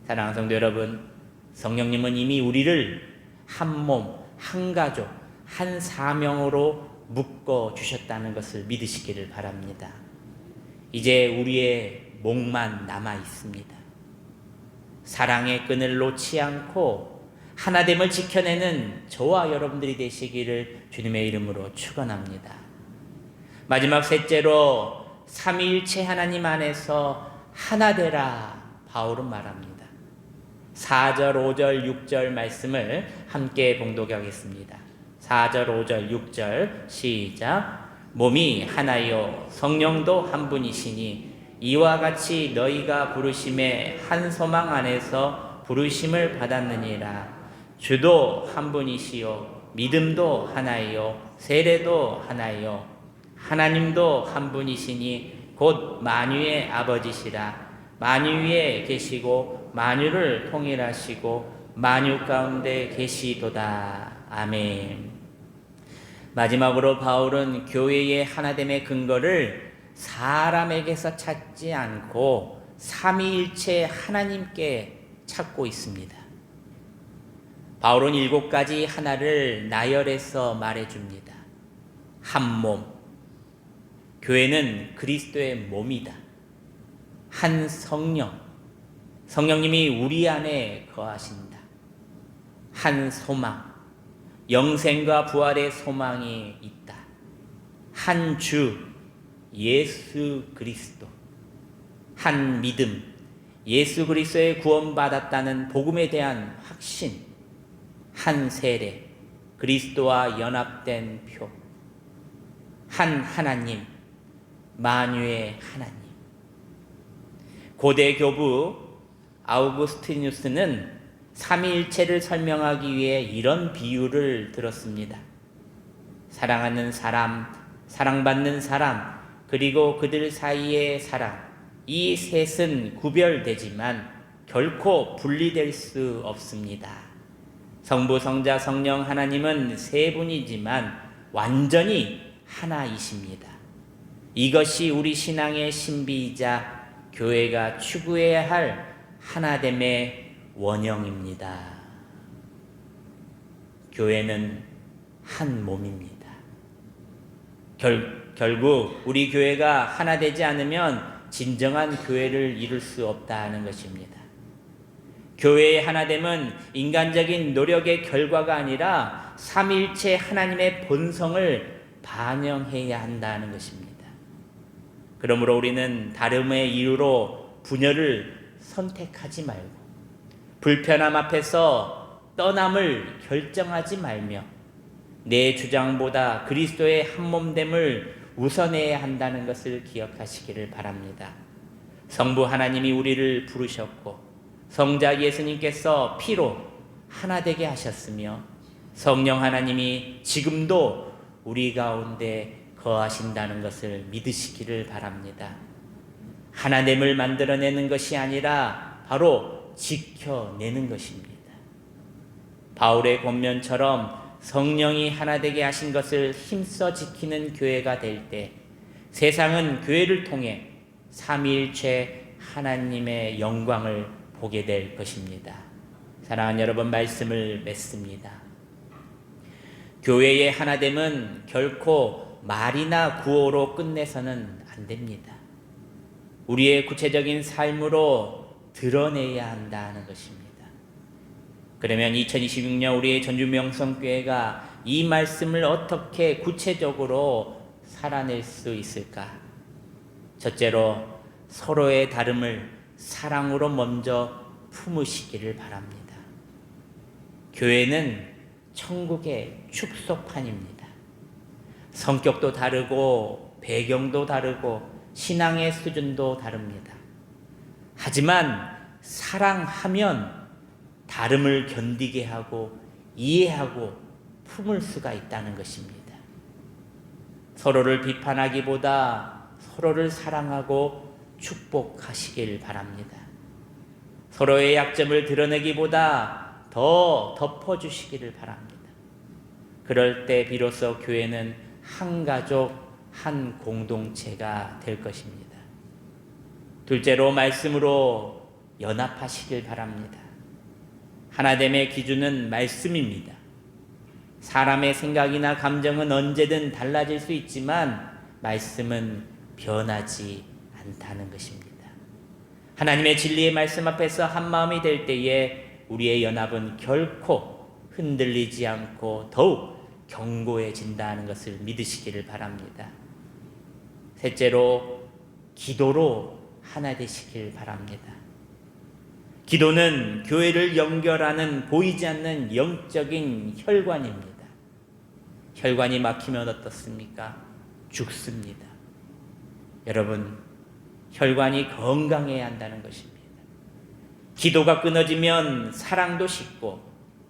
사랑하는 성도 여러분, 성령님은 이미 우리를 한 몸, 한 가족, 한 사명으로 묶어 주셨다는 것을 믿으시기를 바랍니다. 이제 우리의 목만 남아 있습니다. 사랑의 끈을 놓지 않고 하나됨을 지켜내는 저와 여러분들이 되시기를 주님의 이름으로 축원합니다. 마지막 셋째로 삼위일체 하나님 안에서 하나 되라 바울은 말합니다. 4절, 5절, 6절 말씀을 함께 봉독하겠습니다. 4절, 5절, 6절 시작. 몸이 하나요 성령도 한 분이시니 이와 같이 너희가 부르심의 한 소망 안에서 부르심을 받았느니라. 주도 한 분이시요 믿음도 하나요 세례도 하나요 하나님도 한 분이시니 곧 만유의 아버지시라. 만유 위에 계시고 만유를 통일하시고 만유 가운데 계시도다. 아멘. 마지막으로 바울은 교회의 하나됨의 근거를 사람에게서 찾지 않고 삼위일체 하나님께 찾고 있습니다. 바울은 7가지 하나를 나열해서 말해줍니다. 한 몸, 교회는 그리스도의 몸이다. 한 성령, 성령님이 우리 안에 거하신다. 한 소망, 영생과 부활의 소망이 있다. 한 주, 예수 그리스도. 한 믿음, 예수 그리스도의 구원받았다는 복음에 대한 확신. 한 세례, 그리스도와 연합된 표. 한 하나님, 만유의 하나님. 고대 교부 아우구스티누스는 삼위일체를 설명하기 위해 이런 비유를 들었습니다. 사랑하는 사람, 사랑받는 사람, 그리고 그들 사이의 사랑, 이 셋은 구별되지만 결코 분리될 수 없습니다. 성부, 성자, 성령 하나님은 세 분이지만 완전히 하나이십니다. 이것이 우리 신앙의 신비이자 교회가 추구해야 할 하나됨의 원형입니다. 교회는 한 몸입니다. 결국 우리 교회가 하나 되지 않으면 진정한 교회를 이룰 수 없다 하는 것입니다. 교회의 하나됨은 인간적인 노력의 결과가 아니라 삼위일체 하나님의 본성을 반영해야 한다는 것입니다. 그러므로 우리는 다름의 이유로 분열을 선택하지 말고 불편함 앞에서 떠남을 결정하지 말며 내 주장보다 그리스도의 한몸됨을 우선해야 한다는 것을 기억하시기를 바랍니다. 성부 하나님이 우리를 부르셨고 성자 예수님께서 피로 하나 되게 하셨으며 성령 하나님이 지금도 우리 가운데 거하신다는 것을 믿으시기를 바랍니다. 하나됨을 만들어내는 것이 아니라 바로 지켜내는 것입니다. 바울의 권면처럼 성령이 하나 되게 하신 것을 힘써 지키는 교회가 될 때 세상은 교회를 통해 삼위일체 하나님의 영광을 보게 될 것입니다. 사랑하는 여러분, 말씀을 맺습니다. 교회의 하나됨은 결코 말이나 구호로 끝내서는 안 됩니다. 우리의 구체적인 삶으로 드러내야 한다는 것입니다. 그러면 2026년 우리의 전주명성교회가 이 말씀을 어떻게 구체적으로 살아낼 수 있을까? 첫째로 서로의 다름을 사랑으로 먼저 품으시기를 바랍니다. 교회는 천국의 축소판입니다. 성격도 다르고 배경도 다르고 신앙의 수준도 다릅니다. 하지만 사랑하면 다름을 견디게 하고 이해하고 품을 수가 있다는 것입니다. 서로를 비판하기보다 서로를 사랑하고 축복하시길 바랍니다. 서로의 약점을 드러내기보다 더 덮어주시기를 바랍니다. 그럴 때 비로소 교회는 한 가족, 한 공동체가 될 것입니다. 둘째로 말씀으로 연합하시길 바랍니다. 하나됨의 기준은 말씀입니다. 사람의 생각이나 감정은 언제든 달라질 수 있지만 말씀은 변하지 않다는 것입니다. 하나님의 진리의 말씀 앞에서 한마음이 될 때에 우리의 연합은 결코 흔들리지 않고 더욱 견고해진다는 것을 믿으시기를 바랍니다. 셋째로 기도로 하나 되시길 바랍니다. 기도는 교회를 연결하는 보이지 않는 영적인 혈관입니다. 혈관이 막히면 어떻습니까? 죽습니다. 여러분, 혈관이 건강해야 한다는 것입니다. 기도가 끊어지면 사랑도 식고,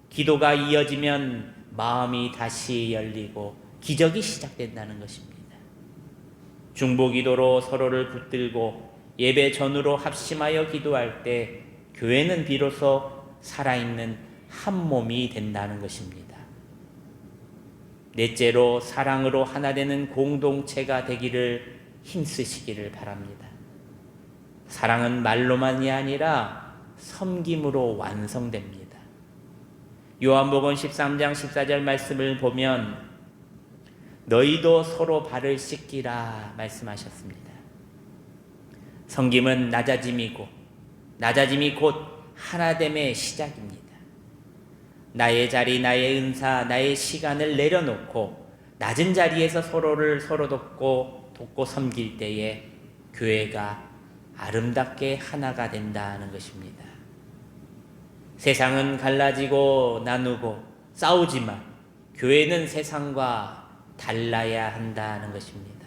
기도가 이어지면 마음이 다시 열리고 기적이 시작된다는 것입니다. 중보기도로 서로를 붙들고 예배 전후로 합심하여 기도할 때 교회는 비로소 살아있는 한 몸이 된다는 것입니다. 넷째로 사랑으로 하나 되는 공동체가 되기를 힘쓰시기를 바랍니다. 사랑은 말로만이 아니라 섬김으로 완성됩니다. 요한복음 13장 14절 말씀을 보면 너희도 서로 발을 씻기라 말씀하셨습니다. 섬김은 낮아짐이 곧 하나됨의 시작입니다. 나의 자리, 나의 은사, 나의 시간을 내려놓고 낮은 자리에서 서로 돕고 섬길 때에 교회가 아름답게 하나가 된다는 것입니다. 세상은 갈라지고 나누고 싸우지만 교회는 세상과 달라야 한다는 것입니다.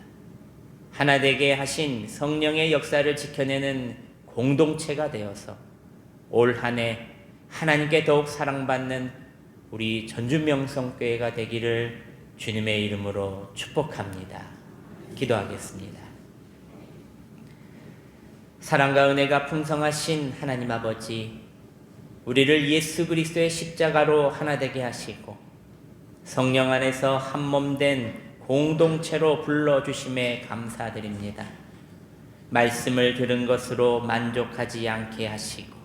하나 되게 하신 성령의 역사를 지켜내는 공동체가 되어서 올 한 해 하나님께 더욱 사랑받는 우리 전주명성교회가 되기를 주님의 이름으로 축복합니다. 기도하겠습니다. 사랑과 은혜가 풍성하신 하나님 아버지, 우리를 예수 그리스도의 십자가로 하나 되게 하시고 성령 안에서 한 몸 된 공동체로 불러주심에 감사드립니다. 말씀을 들은 것으로 만족하지 않게 하시고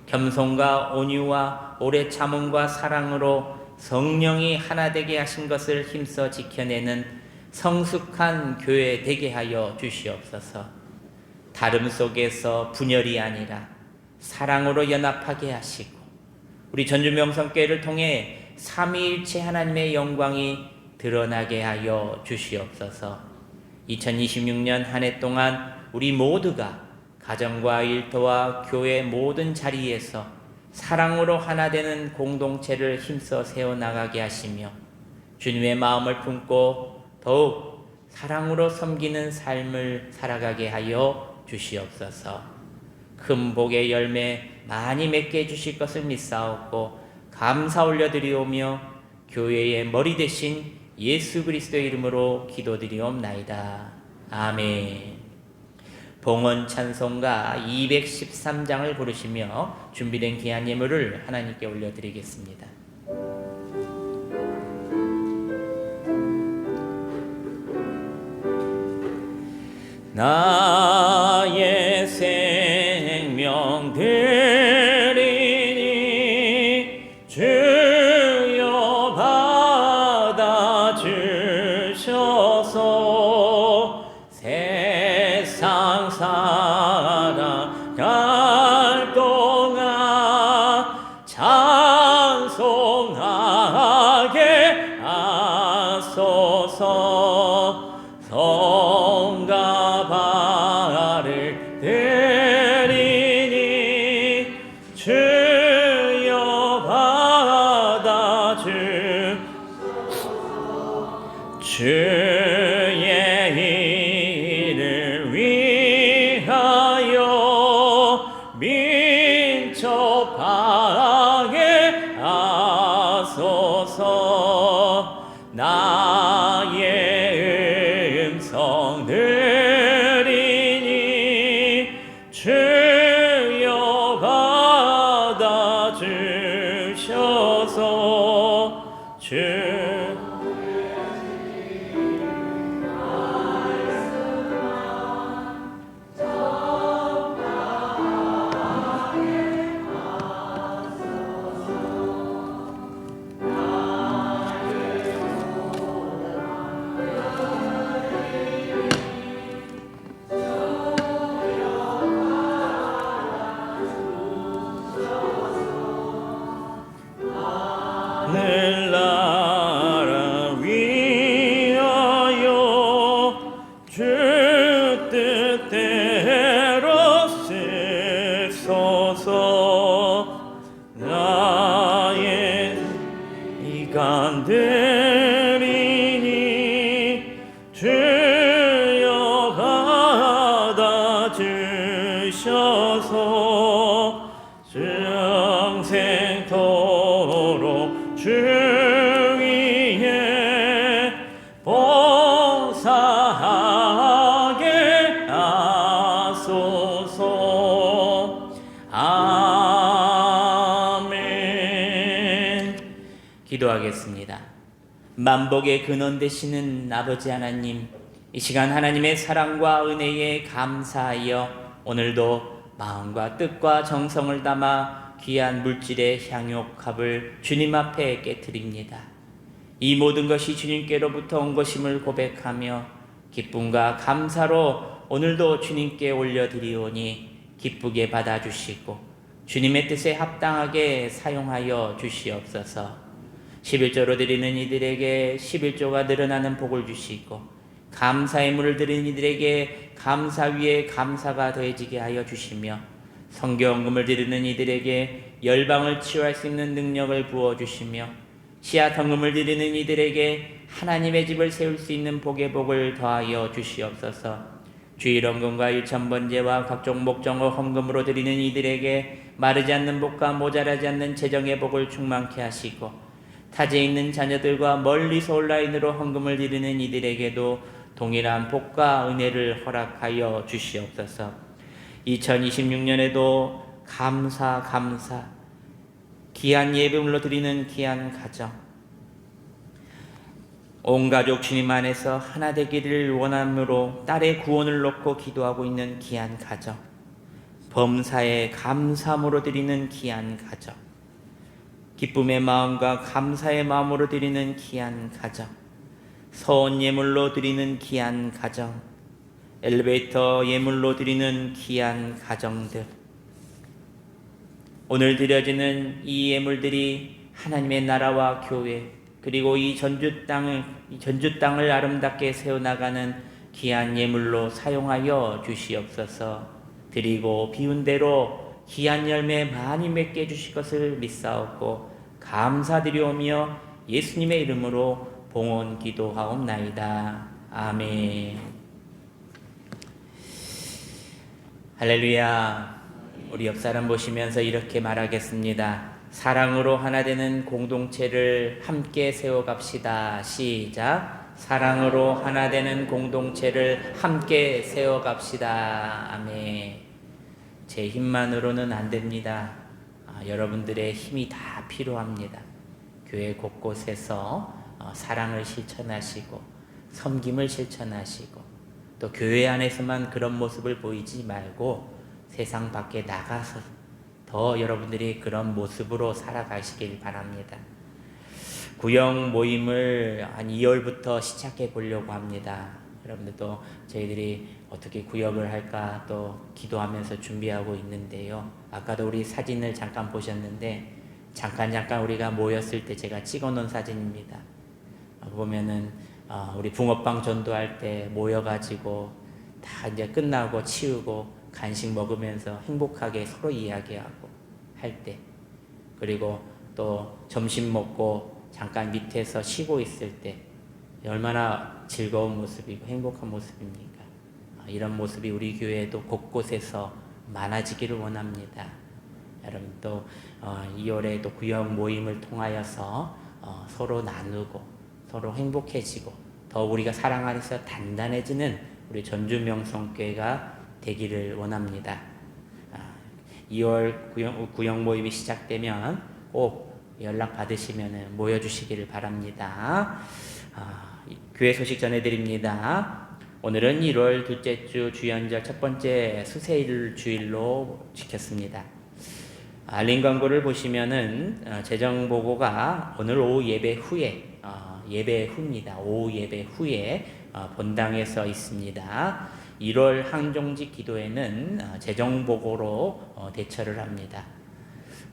겸손과 온유와 오래 참음과 사랑으로 성령이 하나 되게 하신 것을 힘써 지켜내는 성숙한 교회 되게 하여 주시옵소서. 다름 속에서 분열이 아니라 사랑으로 연합하게 하시고 우리 전주명성교회를 통해 삼위일체 하나님의 영광이 드러나게 하여 주시옵소서. 2026년 한 해 동안 우리 모두가 가정과 일터와 교회 모든 자리에서 사랑으로 하나 되는 공동체를 힘써 세워나가게 하시며 주님의 마음을 품고 더욱 사랑으로 섬기는 삶을 살아가게 하여 주시옵소서. 큰 복의 열매 많이 맺게 해주실 것을 믿사옵고 감사 올려드리오며 교회의 머리 대신 예수 그리스도의 이름으로 기도드리옵나이다. 아멘. 봉헌 찬송가 213장을 부르시며 준비된 귀한 예물을 하나님께 올려드리겠습니다. 나의 생명 드리니 주여 받아주셔서 세상 살아갈 동안 찬송하게 하소서. 성가 발을 드리니 주여 받아주 주의 일을 위하여 민첩하게 하소서. 나의 음성 드리니 주여 받아주셔서 하늘 나라 위하여 주 뜻대로 쓰소서. 나의 이간 드리니 주여 받아주셔서 영생토록 주 위에 봉사하게 하소서. 아멘. 기도하겠습니다. 만복의 근원 되시는 아버지 하나님, 이 시간 하나님의 사랑과 은혜에 감사하여 오늘도 마음과 뜻과 정성을 담아 귀한 물질의 향유값을 주님 앞에 깨뜨립니다. 이 모든 것이 주님께로부터 온 것임을 고백하며 기쁨과 감사로 오늘도 주님께 올려드리오니 기쁘게 받아주시고 주님의 뜻에 합당하게 사용하여 주시옵소서. 11조로 드리는 이들에게 11조가 늘어나는 복을 주시고 감사의 물을 드리는 이들에게 감사 위에 감사가 더해지게 하여 주시며 성경금을 드리는 이들에게 열방을 치유할 수 있는 능력을 부어주시며 씨앗헌금을 드리는 이들에게 하나님의 집을 세울 수 있는 복의 복을 더하여 주시옵소서. 주일헌금과 일천번제와 각종 목정어 헌금으로 드리는 이들에게 마르지 않는 복과 모자라지 않는 재정의 복을 충만케 하시고 타지에 있는 자녀들과 멀리서 온라인으로 헌금을 드리는 이들에게도 동일한 복과 은혜를 허락하여 주시옵소서. 2026년에도 감사 귀한 예배물로 드리는 귀한 가정, 온 가족 주님 안에서 하나 되기를 원함으로 딸의 구원을 놓고 기도하고 있는 귀한 가정, 범사에 감사함으로 드리는 귀한 가정, 기쁨의 마음과 감사의 마음으로 드리는 귀한 가정, 서원 예물로 드리는 귀한 가정, 엘리베이터 예물로 드리는 귀한 가정들, 오늘 드려지는 이 예물들이 하나님의 나라와 교회, 그리고 이 전주 땅을 아름답게 세워나가는 귀한 예물로 사용하여 주시옵소서. 드리고 비운 대로 귀한 열매 많이 맺게 해주실 것을 믿사옵고 감사드리오며 예수님의 이름으로 봉헌 기도하옵나이다. 아멘. 할렐루야. 우리 옆 사람 보시면서 이렇게 말하겠습니다. 사랑으로 하나 되는 공동체를 함께 세워갑시다. 시작. 사랑으로 하나 되는 공동체를 함께 세워갑시다. 아멘. 제 힘만으로는 안 됩니다. 여러분들의 힘이 다 필요합니다. 교회 곳곳에서 사랑을 실천하시고 섬김을 실천하시고 또 교회 안에서만 그런 모습을 보이지 말고 세상 밖에 나가서 더 여러분들이 그런 모습으로 살아가시길 바랍니다. 구역 모임을 한 2월부터 시작해 보려고 합니다. 여러분들도 저희들이 어떻게 구역을 할까 또 기도하면서 준비하고 있는데요. 아까도 우리 사진을 잠깐 보셨는데 잠깐 우리가 모였을 때 제가 찍어 놓은 사진입니다. 보면은 우리 붕어빵 전도할 때 모여가지고 다 이제 끝나고 치우고 간식 먹으면서 행복하게 서로 이야기하고 할 때, 그리고 또 점심 먹고 잠깐 밑에서 쉬고 있을 때 얼마나 즐거운 모습이고 행복한 모습입니까? 이런 모습이 우리 교회에도 곳곳에서 많아지기를 원합니다. 여러분 또 2월에 또 구역 모임을 통하여서 서로 나누고 서로 행복해지고 더 우리가 사랑 안에서 단단해지는 우리 전주 명성교회가 되기를 원합니다. 2월 구역 모임이 시작되면 꼭 연락 받으시면 모여주시기를 바랍니다. 교회 소식 전해드립니다. 오늘은 1월 둘째 주 주연절 첫 번째 수세일 주일로 지켰습니다. 알림 광고를 보시면은 재정 보고가 오늘 오후 예배 후에 예배 후입니다. 오후 예배 후에 본당에서 있습니다. 1월 항종직 기도회는 재정 보고로 대처를 합니다.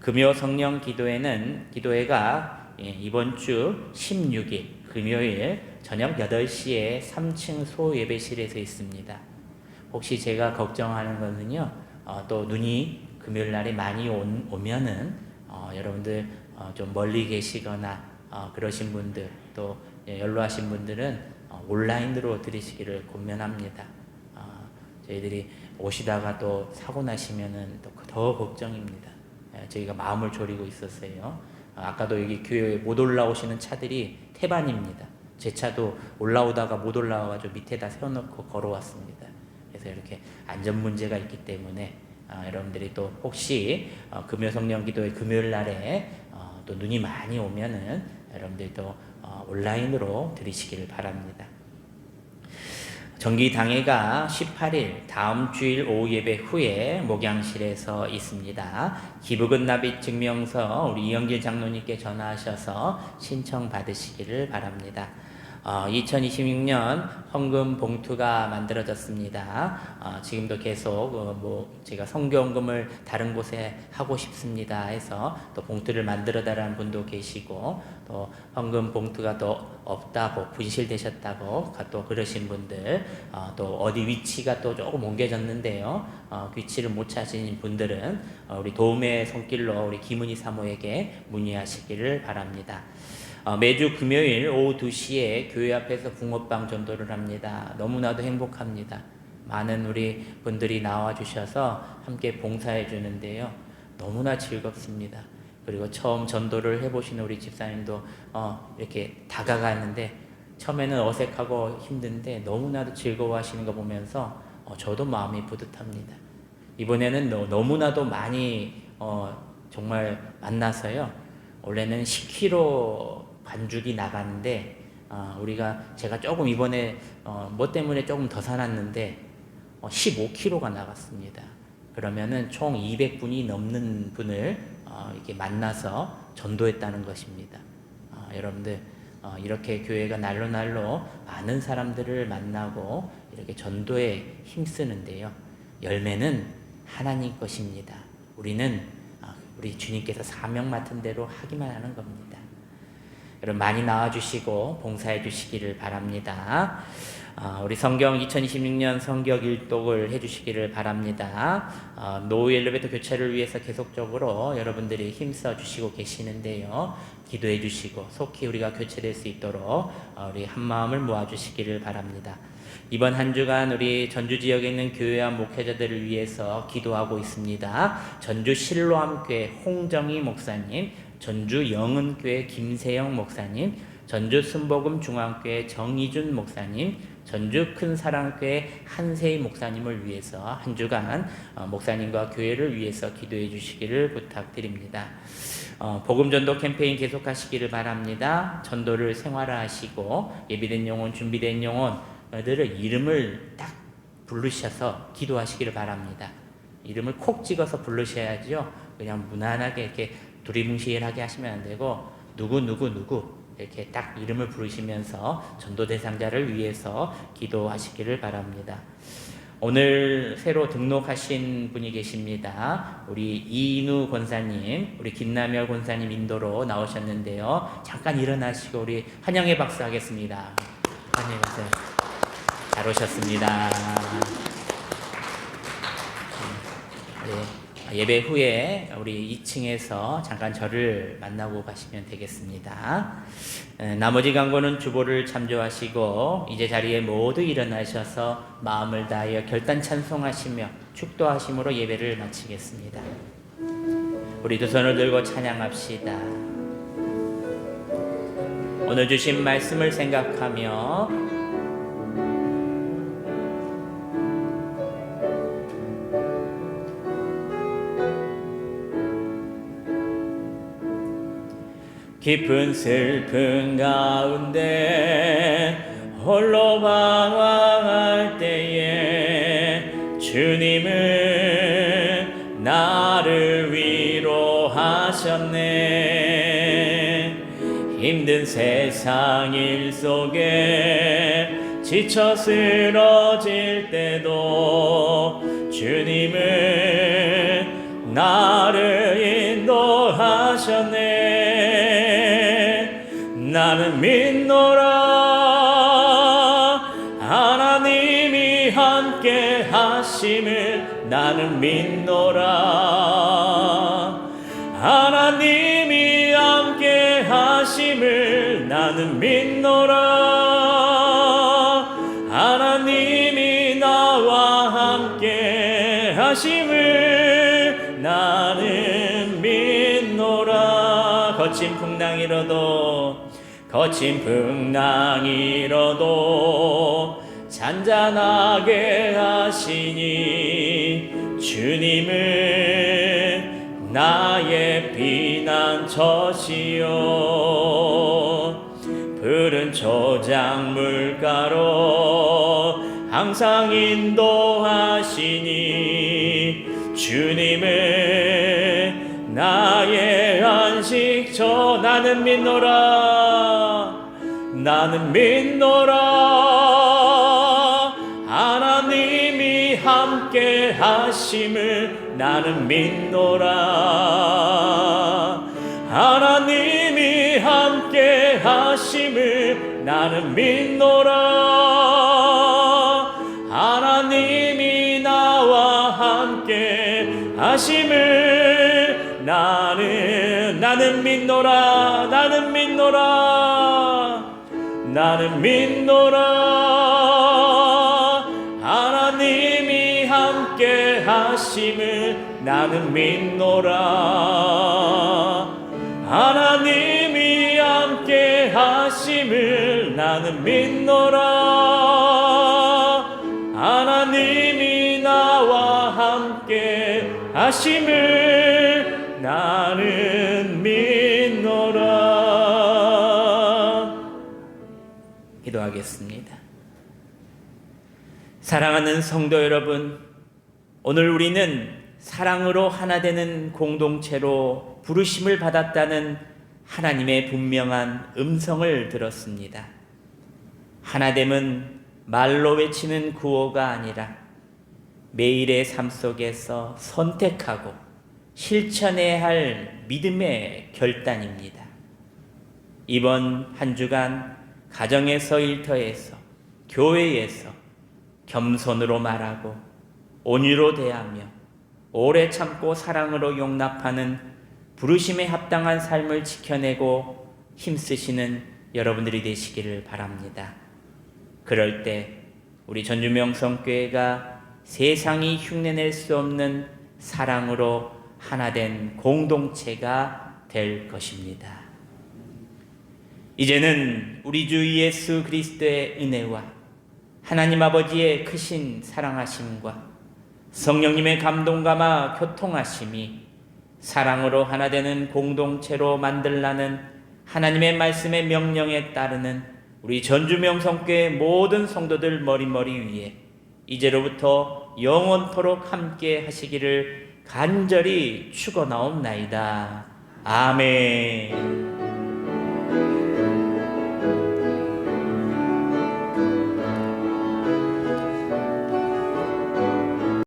금요 성령 기도회가 이번 주 16일 금요일 저녁 8시에 3층 소예배실에서 있습니다. 혹시 제가 걱정하는 것은요, 또 눈이 금요일 날에 많이 오면은 여러분들 좀 멀리 계시거나 그러신 분들 또 연로하신 분들은 온라인으로 드리시기를 권면합니다. 저희들이 오시다가 또 사고 나시면은 또 더 걱정입니다. 저희가 마음을 졸이고 있었어요. 아까도 여기 교회에 못 올라오시는 차들이 태반입니다. 제 차도 올라오다가 못 올라와가지고 밑에다 세워놓고 걸어왔습니다. 그래서 이렇게 안전 문제가 있기 때문에 여러분들이 또 혹시 금요 성령 기도회 금요일 날에 또 눈이 많이 오면은 여러분들도 온라인으로 드리시기를 바랍니다. 정기당회가 18일 다음 주일 오후 예배 후에 목양실에서 있습니다. 기부금 납입 증명서 우리 이영길 장로님께 전화하셔서 신청 받으시기를 바랍니다. 2026년 헌금 봉투가 만들어졌습니다. 지금도 계속 제가 선교헌금을 다른 곳에 하고 싶습니다 해서 또 봉투를 만들어 달라는 분도 계시고 또 헌금 봉투가 또 없다고 분실되셨다고 또 그러신 분들 또 어디 위치가 또 조금 옮겨졌는데요. 위치를 못 찾으신 분들은 우리 도움의 손길로 우리 김은희 사모에게 문의하시기를 바랍니다. 매주 금요일 오후 2시에 교회 앞에서 붕어빵 전도를 합니다. 너무나도 행복합니다. 많은 우리 분들이 나와주셔서 함께 봉사해 주는데요. 너무나 즐겁습니다. 그리고 처음 전도를 해보시는 우리 집사님도 이렇게 다가가는데 처음에는 어색하고 힘든데 너무나도 즐거워하시는 거 보면서 저도 마음이 뿌듯합니다. 이번에는 너무나도 많이 정말 만나서요. 원래는 10km 반죽이 나갔는데 제가 조금 이번에 뭐 때문에 조금 더 사놨는데 15kg가 나갔습니다. 그러면은 총 200분이 넘는 분을 이렇게 만나서 전도했다는 것입니다. 여러분들 이렇게 교회가 날로 많은 사람들을 만나고 이렇게 전도에 힘쓰는데요. 열매는 하나님 것입니다. 우리는 우리 주님께서 사명 맡은 대로 하기만 하는 겁니다. 여러분 많이 나와주시고 봉사해 주시기를 바랍니다. 우리 성경 2026년 성경 일독을 해주시기를 바랍니다. 노후 엘리베이터 교체를 위해서 계속적으로 여러분들이 힘써 주시고 계시는데요. 기도해 주시고 속히 우리가 교체될 수 있도록 우리 한 마음을 모아 주시기를 바랍니다. 이번 한 주간 우리 전주 지역에 있는 교회와 목회자들을 위해서 기도하고 있습니다. 전주 실로암교회 홍정희 목사님, 전주 영은교회 김세영 목사님, 전주 순복음 중앙교회 정희준 목사님, 전주 큰사랑교회 한세희 목사님을 위해서 한 주간 목사님과 교회를 위해서 기도해 주시기를 부탁드립니다. 복음전도 캠페인 계속하시기를 바랍니다. 전도를 생활화하시고 예비된 영혼, 준비된 영혼들을 이름을 딱 부르셔서 기도하시기를 바랍니다. 이름을 콕 찍어서 부르셔야죠. 그냥 무난하게 이렇게 두리뭉실하게 하시면 안 되고 누구 이렇게 딱 이름을 부르시면서 전도 대상자를 위해서 기도하시기를 바랍니다. 오늘 새로 등록하신 분이 계십니다. 우리 이인우 권사님, 우리 김남열 권사님 인도로 나오셨는데요. 잠깐 일어나시고 우리 환영의 박수 하겠습니다. 환영의 박수. 잘 오셨습니다. 네, 예배 후에 우리 2층에서 잠깐 저를 만나고 가시면 되겠습니다. 나머지 강구는 주보를 참조하시고 이제 자리에 모두 일어나셔서 마음을 다하여 결단 찬송하시며 축도하심으로 예배를 마치겠습니다. 우리 두 손을 들고 찬양합시다. 오늘 주신 말씀을 생각하며 깊은 슬픔 가운데 홀로 방황할 때에 주님은 나를 위로하셨네. 힘든 세상 일 속에 지쳐 쓰러질 때도 주님은 나를 인도하셨네. 나는 믿노라 하나님이 함께 하심을. 나는 믿노라 하나님이 함께 하심을. 나는 믿노라 하나님이 나와 함께 하심을. 나는 믿노라. 거친 풍랑이로도 잔잔하게 하시니 주님은 나의 피난처시요. 푸른 초장물가로 항상 인도하시니 주님은 나의 안식처. 나는 믿노라 하나님이 함께 하심을. 나는 믿노라 하나님이 함께 하심을. 나는 믿노라 하나님이 나와 함께 하심을. 나는 믿노라 하나님이 함께 하심을. 나는 믿노라 하나님이 함께 하심을. 나는 믿노라 하나님이 나와 함께 하심을. 나는 믿노라. 기도하겠습니다. 사랑하는 성도 여러분, 오늘 우리는 사랑으로 하나 되는 공동체로 부르심을 받았다는 하나님의 분명한 음성을 들었습니다. 하나됨은 말로 외치는 구호가 아니라 매일의 삶 속에서 선택하고 실천해야 할 믿음의 결단입니다. 이번 한 주간 가정에서, 일터에서, 교회에서 겸손으로 말하고 온유로 대하며 오래 참고 사랑으로 용납하는 부르심에 합당한 삶을 지켜내고 힘쓰시는 여러분들이 되시기를 바랍니다. 그럴 때 우리 전주명성교회가 세상이 흉내낼 수 없는 사랑으로 하나된 공동체가 될 것입니다. 이제는 우리 주 예수 그리스도의 은혜와 하나님 아버지의 크신 사랑하심과 성령님의 감동감화 교통하심이 사랑으로 하나 되는 공동체로 만들라는 하나님의 말씀의 명령에 따르는 우리 전주명성교회 모든 성도들 머리머리 위에 이제로부터 영원토록 함께 하시기를 간절히 축원하옵나이다. 아멘.